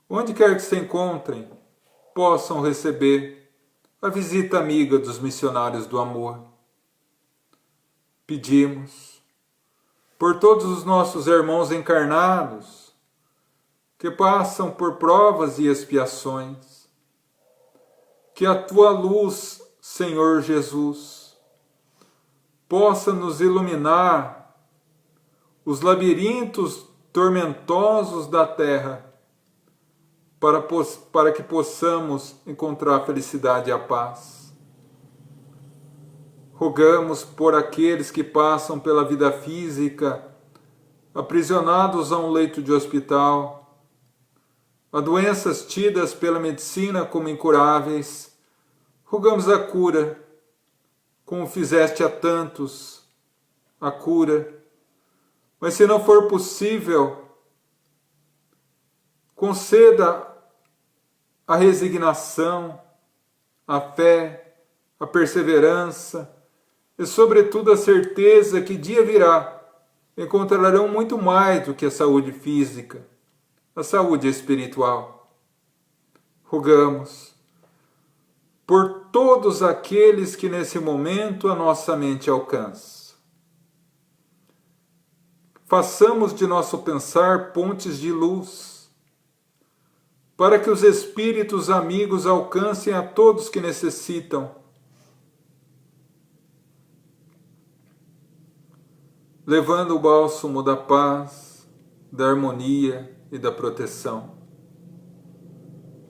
onde quer que se encontrem, possam receber a visita amiga dos missionários do amor. Pedimos por todos os nossos irmãos encarnados, que passam por provas e expiações, que a Tua luz, Senhor Jesus, possa nos iluminar os labirintos tormentosos da terra, para que possamos encontrar a felicidade e a paz. Rogamos por aqueles que passam pela vida física, aprisionados a um leito de hospital, a doenças tidas pela medicina como incuráveis. Rogamos a cura, como fizeste a tantos, a cura. Mas se não for possível, conceda a resignação, a fé, a perseverança e, sobretudo, a certeza que dia virá, encontrarão muito mais do que a saúde física, a saúde espiritual. Rogamos por todos aqueles que nesse momento a nossa mente alcança. Façamos de nosso pensar pontes de luz, para que os espíritos amigos alcancem a todos que necessitam. Levando o bálsamo da paz, da harmonia e da proteção.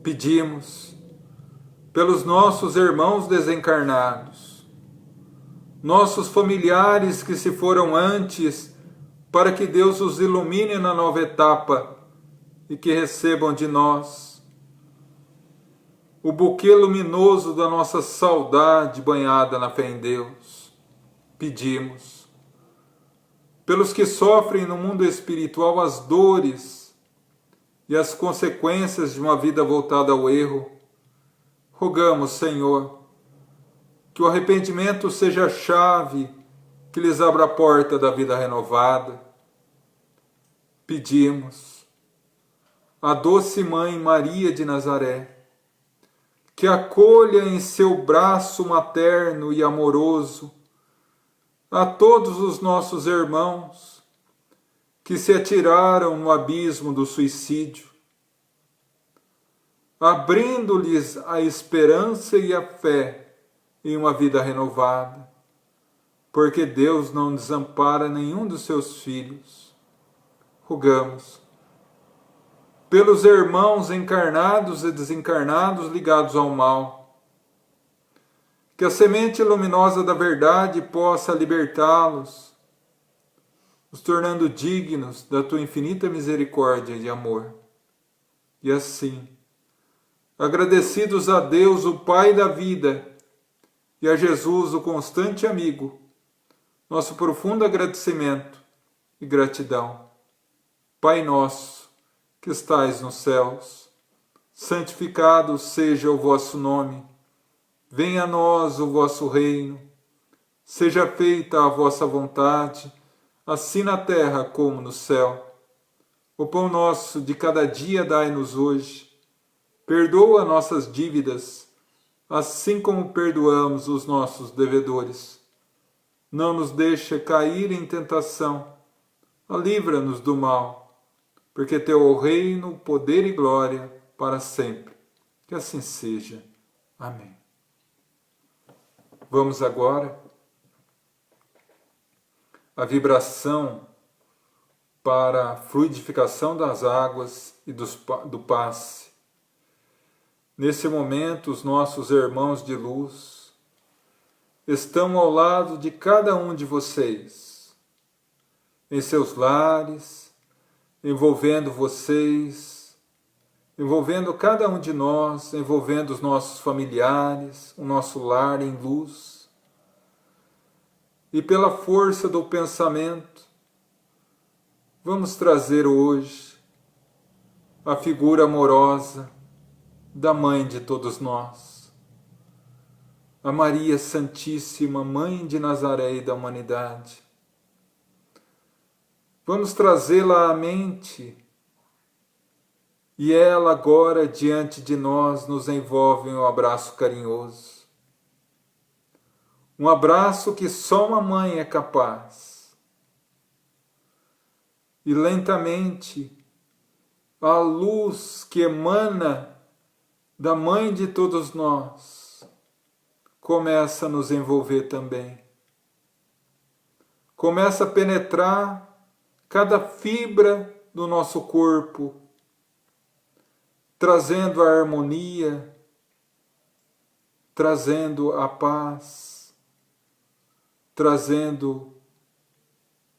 Pedimos pelos nossos irmãos desencarnados, nossos familiares que se foram antes, para que Deus os ilumine na nova etapa e que recebam de nós o buquê luminoso da nossa saudade banhada na fé em Deus. Pedimos pelos que sofrem no mundo espiritual as dores e as consequências de uma vida voltada ao erro. Rogamos, Senhor, que o arrependimento seja a chave que lhes abra a porta da vida renovada. Pedimos à doce Mãe Maria de Nazaré, que acolha em seu braço materno e amoroso a todos os nossos irmãos que se atiraram no abismo do suicídio, abrindo-lhes a esperança e a fé em uma vida renovada, porque Deus não desampara nenhum dos seus filhos. Rogamos pelos irmãos encarnados e desencarnados ligados ao mal, que a semente luminosa da verdade possa libertá-los, os tornando dignos da tua infinita misericórdia e amor. E assim, agradecidos a Deus, o Pai da vida, e a Jesus, o constante amigo, nosso profundo agradecimento e gratidão. Pai nosso, que estais nos céus, santificado seja o vosso nome. Venha a nós o vosso reino. Seja feita a vossa vontade, assim na terra como no céu. O pão nosso de cada dia dai-nos hoje. Perdoa nossas dívidas, assim como perdoamos os nossos devedores. Não nos deixe cair em tentação. Livra-nos do mal, porque teu é o reino, poder e glória para sempre. Que assim seja. Amém. Vamos agora à vibração para a fluidificação das águas e do passe. Nesse momento, os nossos irmãos de luz estão ao lado de cada um de vocês, em seus lares, envolvendo vocês, envolvendo cada um de nós, envolvendo os nossos familiares, o nosso lar em luz. E pela força do pensamento, vamos trazer hoje a figura amorosa da Mãe de todos nós, a Maria Santíssima, Mãe de Nazaré e da humanidade. Vamos trazê-la à mente e ela agora diante de nós nos envolve em um abraço carinhoso. Um abraço que só uma mãe é capaz. E lentamente a luz que emana da Mãe de todos nós começa a nos envolver também. Começa a penetrar cada fibra do nosso corpo, trazendo a harmonia, trazendo a paz, trazendo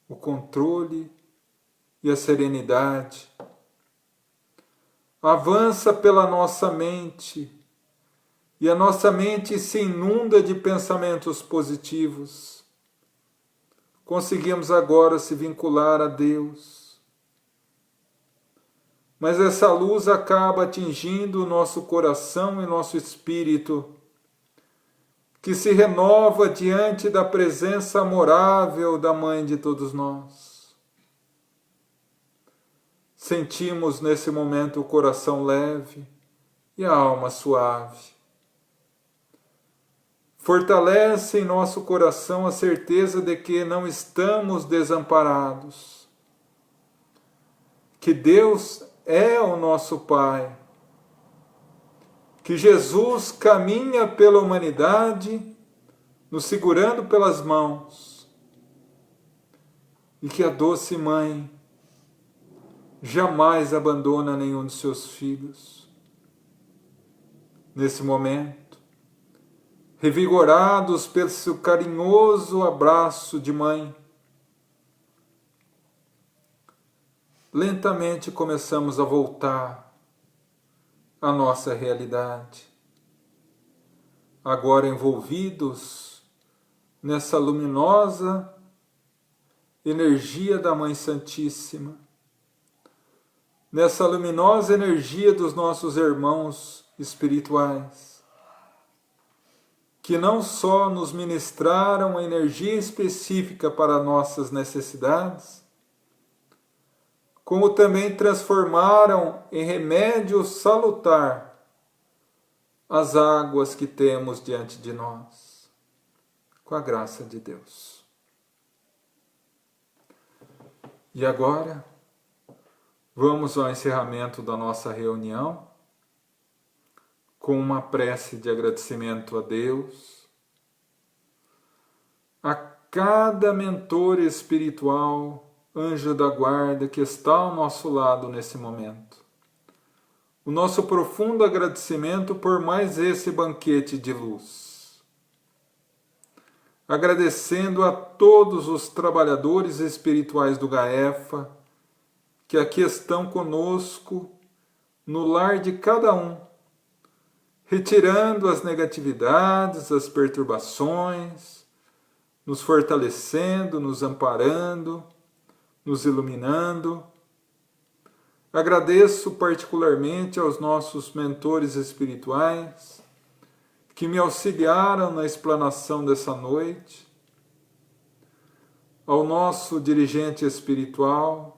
o controle e a serenidade. Avança pela nossa mente e a nossa mente se inunda de pensamentos positivos. Conseguimos agora se vincular a Deus. Mas essa luz acaba atingindo o nosso coração e nosso espírito, que se renova diante da presença amorável da Mãe de todos nós. Sentimos nesse momento o coração leve e a alma suave. Fortalece em nosso coração a certeza de que não estamos desamparados, que Deus é o nosso Pai, que Jesus caminha pela humanidade, nos segurando pelas mãos, e que a doce Mãe jamais abandona nenhum de seus filhos. Nesse momento, revigorados pelo seu carinhoso abraço de mãe, lentamente começamos a voltar à nossa realidade, agora envolvidos nessa luminosa energia da Mãe Santíssima, nessa luminosa energia dos nossos irmãos espirituais. que não só nos ministraram energia específica para nossas necessidades, como também transformaram em remédio salutar as águas que temos diante de nós, com a graça de Deus. E agora, vamos ao encerramento da nossa reunião, com uma prece de agradecimento a Deus, a cada mentor espiritual, anjo da guarda que está ao nosso lado nesse momento. O nosso profundo agradecimento por mais esse banquete de luz. Agradecendo a todos os trabalhadores espirituais do GAEFA, que aqui estão conosco, no lar de cada um, retirando as negatividades, as perturbações, nos fortalecendo, nos amparando, nos iluminando. Agradeço particularmente aos nossos mentores espirituais que me auxiliaram na explanação dessa noite, ao nosso dirigente espiritual,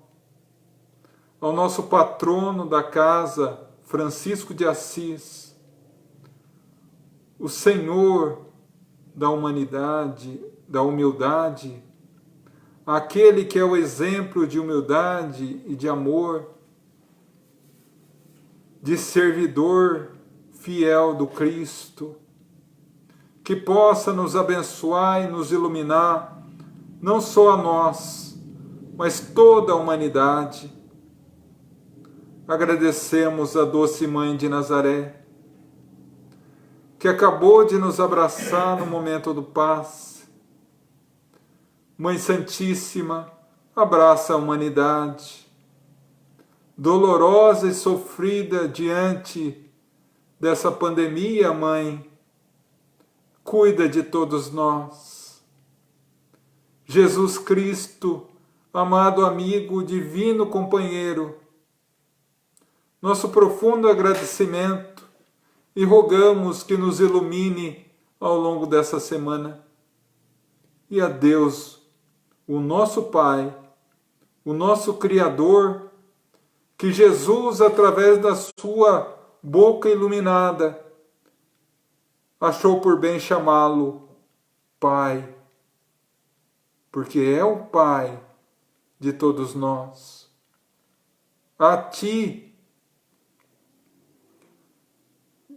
ao nosso patrono da casa, Francisco de Assis, o Senhor da humanidade, da humildade, aquele que é o exemplo de humildade e de amor, de servidor fiel do Cristo, que possa nos abençoar e nos iluminar, não só a nós, mas toda a humanidade. Agradecemos a doce Mãe de Nazaré, que acabou de nos abraçar no momento do passe. Mãe Santíssima, abraça a humanidade, dolorosa e sofrida diante dessa pandemia, Mãe, cuida de todos nós. Jesus Cristo, amado amigo, divino companheiro, nosso profundo agradecimento e rogamos que nos ilumine ao longo dessa semana. E a Deus, o nosso Pai, o nosso Criador, que Jesus, através da sua boca iluminada, achou por bem chamá-lo Pai, porque é o Pai de todos nós. A Ti,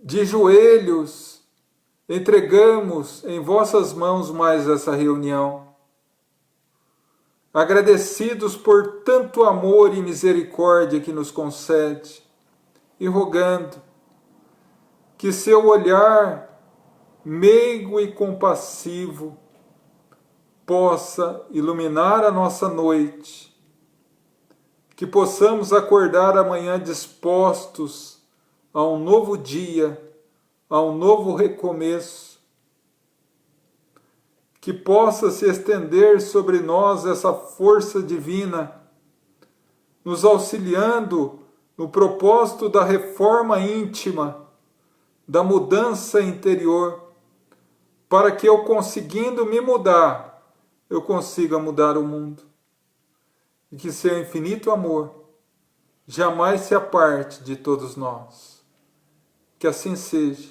de joelhos, entregamos em vossas mãos mais essa reunião, agradecidos por tanto amor e misericórdia que nos concede, e rogando que seu olhar meigo e compassivo possa iluminar a nossa noite, que possamos acordar amanhã dispostos a um novo dia, a um novo recomeço, que possa se estender sobre nós essa força divina, nos auxiliando no propósito da reforma íntima, da mudança interior, para que eu, conseguindo me mudar, eu consiga mudar o mundo. E que seu infinito amor jamais se aparte de todos nós. Que assim seja,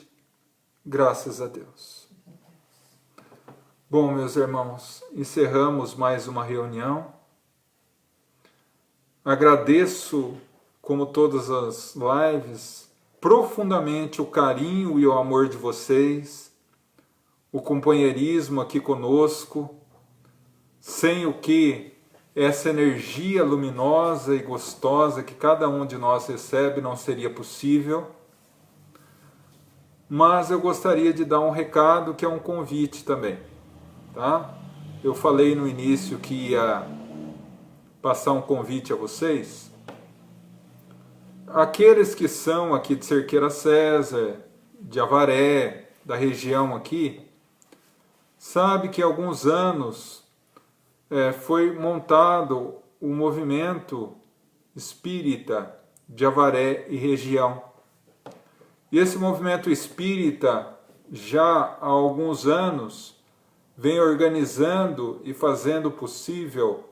graças a Deus. Bom, meus irmãos, encerramos mais uma reunião. Agradeço, como todas as lives, profundamente o carinho e o amor de vocês, o companheirismo aqui conosco, sem o que essa energia luminosa e gostosa que cada um de nós recebe não seria possível. Mas eu gostaria de dar um recado que é um convite também, tá? Eu falei no início que ia passar um convite a vocês. Aqueles que são aqui de Cerqueira César, de Avaré, da região aqui, sabe que há alguns anos foi montado o movimento espírita de Avaré e região. E esse movimento espírita já há alguns anos, vem organizando e fazendo possível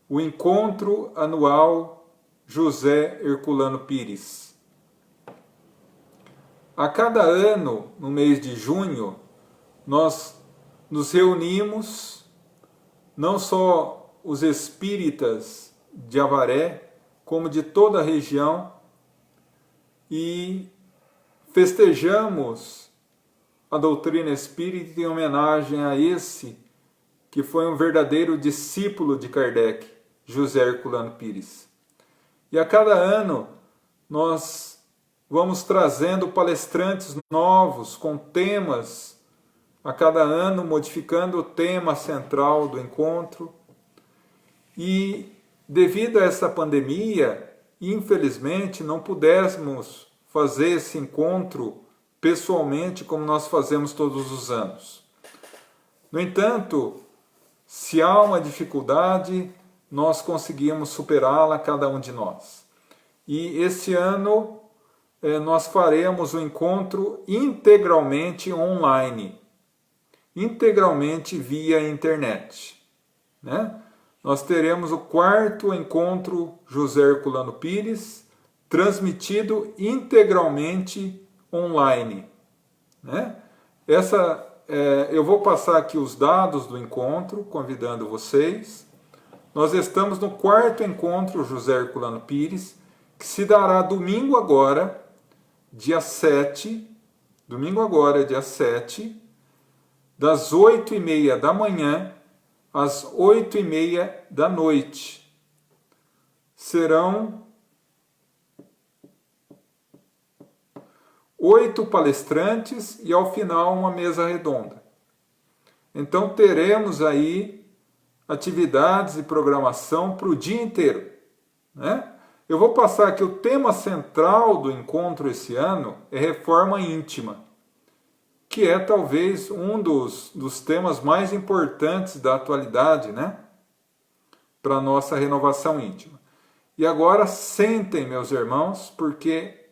o encontro anual José Herculano Pires. A cada ano, no mês de junho, nós nos reunimos, não só os espíritas de Avaré, como de toda a região, e festejamos a doutrina espírita em homenagem a esse que foi um verdadeiro discípulo de Kardec, José Herculano Pires. E a cada ano nós vamos trazendo palestrantes novos com temas, a cada ano modificando o tema central do encontro. E devido a essa pandemia, infelizmente não pudéssemos fazer esse encontro pessoalmente como nós fazemos todos os anos. No entanto, se há uma dificuldade, nós conseguimos superá-la, cada um de nós. E esse ano nós faremos o encontro integralmente online, integralmente via internet, né? Nós teremos o 4º encontro José Herculano Pires, transmitido integralmente online, né? Eu vou passar aqui os dados do encontro, convidando vocês. Nós estamos no 4º encontro José Herculano Pires, que se dará domingo agora, dia 7, das 8h30 da manhã às 8h30 da noite. Serão 8 palestrantes e ao final uma mesa redonda. Então teremos aí atividades e programação para o dia inteiro, né? Eu vou passar aqui o tema central do encontro esse ano é reforma íntima, que é talvez um dos temas mais importantes da atualidade, né? Para a nossa renovação íntima. E agora sentem, meus irmãos, porque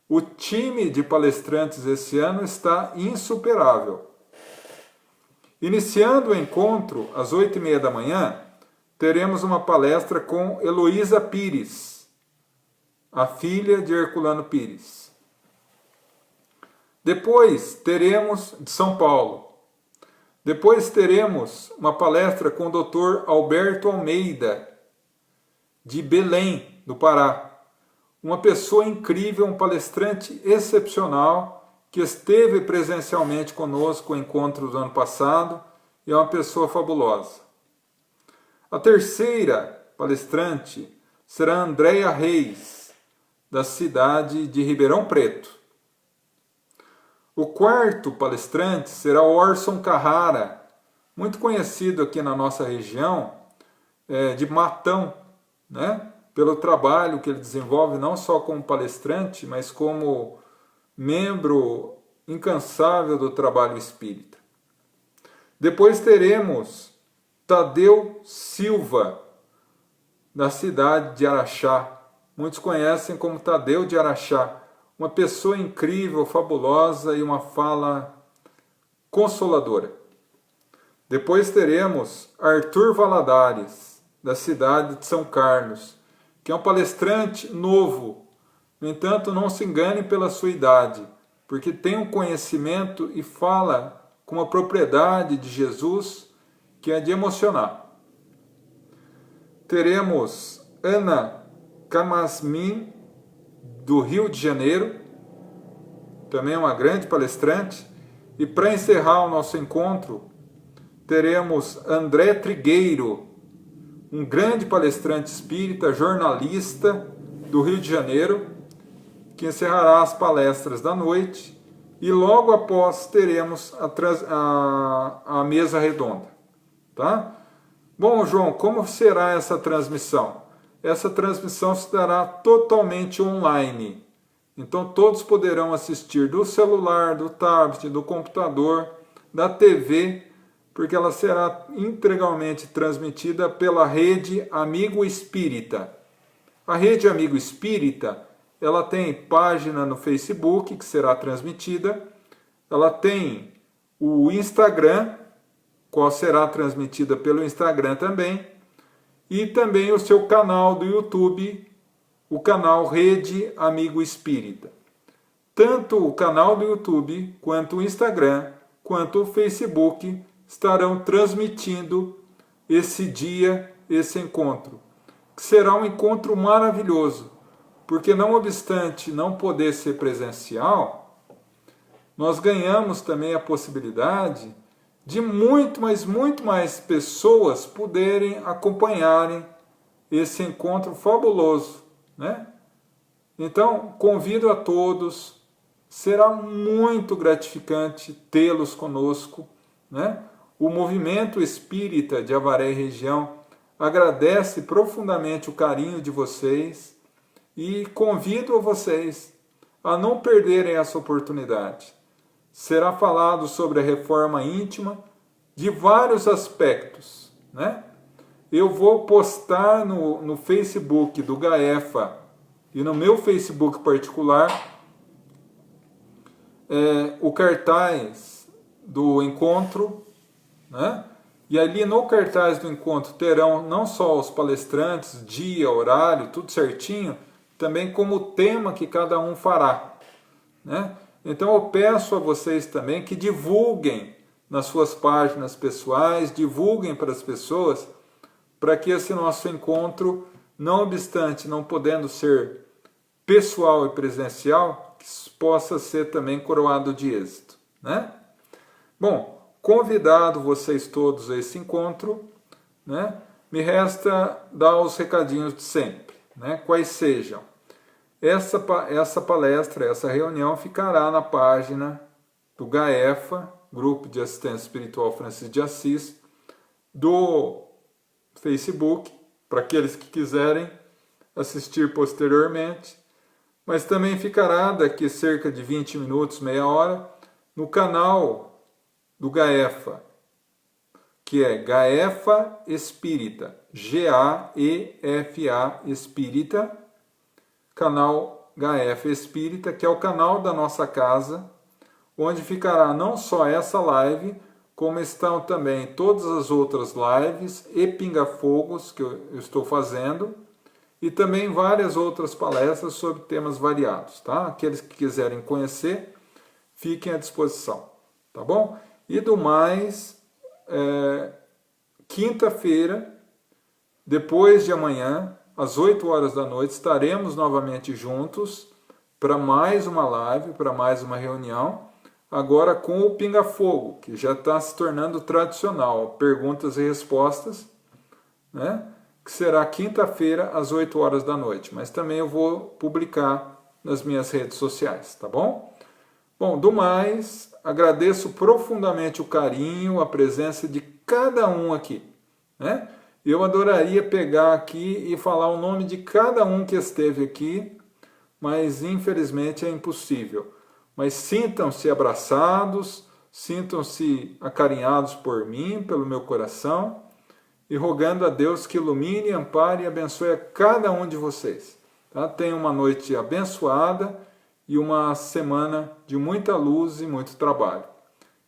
o time de palestrantes esse ano está insuperável. Iniciando o encontro às 8h30 da manhã, teremos uma palestra com Heloísa Pires, a filha de Herculano Pires. Depois teremos, de São Paulo, depois teremos uma palestra com o Dr. Alberto Almeida, de Belém, do Pará. Uma pessoa incrível, um palestrante excepcional, que esteve presencialmente conosco no encontro do ano passado, e é uma pessoa fabulosa. A terceira palestrante será Andréia Reis, da cidade de Ribeirão Preto. O 4º palestrante será Orson Carrara, muito conhecido aqui na nossa região, de Matão, né? Pelo trabalho que ele desenvolve não só como palestrante, mas como membro incansável do trabalho espírita. Depois teremos Tadeu Silva, da cidade de Araxá. Muitos conhecem como Tadeu de Araxá. Uma pessoa incrível, fabulosa e uma fala consoladora. Depois teremos Arthur Valadares, da cidade de São Carlos, que é um palestrante novo. No entanto, não se engane pela sua idade, porque tem um conhecimento e fala com uma propriedade de Jesus que é de emocionar. Teremos Ana Camasmin, do Rio de Janeiro, também uma grande palestrante. E para encerrar o nosso encontro, teremos André Trigueiro, um grande palestrante espírita, jornalista do Rio de Janeiro, que encerrará as palestras da noite, e logo após teremos a mesa redonda. Tá? Bom, João, como será essa transmissão? Essa transmissão se dará totalmente online. Então todos poderão assistir do celular, do tablet, do computador, da TV, porque ela será integralmente transmitida pela Rede Amigo Espírita. A Rede Amigo Espírita, ela tem página no Facebook, que será transmitida, ela tem o Instagram, qual será transmitida pelo Instagram também, e também o seu canal do YouTube, o canal Rede Amigo Espírita. Tanto o canal do YouTube, quanto o Instagram, quanto o Facebook estarão transmitindo esse dia, esse encontro, que será um encontro maravilhoso, porque não obstante não poder ser presencial, nós ganhamos também a possibilidade de muito mais pessoas poderem acompanharem esse encontro fabuloso, né? Então, convido a todos, será muito gratificante tê-los conosco, né? O Movimento Espírita de Avaré e região agradece profundamente o carinho de vocês e convido a vocês a não perderem essa oportunidade. Será falado sobre a reforma íntima de vários aspectos, né? Eu vou postar no Facebook do GAEFA e no meu Facebook particular o cartaz do encontro, né? E ali no cartaz do encontro terão não só os palestrantes, dia, horário, tudo certinho, também como o tema que cada um fará, né? Então eu peço a vocês também que divulguem nas suas páginas pessoais, divulguem para as pessoas, para que esse nosso encontro, não obstante não podendo ser pessoal e presencial, possa ser também coroado de êxito, né? Bom, convidado vocês todos a esse encontro, né? Me resta dar os recadinhos de sempre, né? Quais sejam. Essa palestra, essa reunião ficará na página do GAEFA, Grupo de Assistência Espiritual Francisco de Assis, do Facebook, para aqueles que quiserem assistir posteriormente, mas também ficará daqui cerca de 20 minutos, meia hora, no canal do GAEFA, que é GAEFA Espírita, GAEFA Espírita, canal GAEFA Espírita, que é o canal da nossa casa, onde ficará não só essa live, como estão também todas as outras lives e pinga-fogos que eu estou fazendo, e também várias outras palestras sobre temas variados, tá? Aqueles que quiserem conhecer, fiquem à disposição, tá bom? E do mais, quinta-feira, depois de amanhã, às 8 horas da noite, estaremos novamente juntos para mais uma live, para mais uma reunião, agora com o Pinga Fogo, que já está se tornando tradicional, perguntas e respostas, né? Que será quinta-feira às 8 horas da noite, mas também eu vou publicar nas minhas redes sociais, tá bom? Bom, do mais, agradeço profundamente o carinho, a presença de cada um aqui, né? Eu adoraria pegar aqui e falar o nome de cada um que esteve aqui, mas infelizmente é impossível. Mas sintam-se abraçados, sintam-se acarinhados por mim, pelo meu coração, e rogando a Deus que ilumine, ampare e abençoe a cada um de vocês. Tá? Tenham uma noite abençoada e uma semana de muita luz e muito trabalho.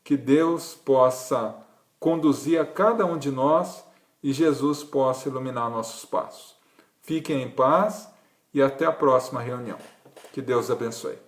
Que Deus possa conduzir a cada um de nós e Jesus possa iluminar nossos passos. Fiquem em paz e até a próxima reunião. Que Deus abençoe.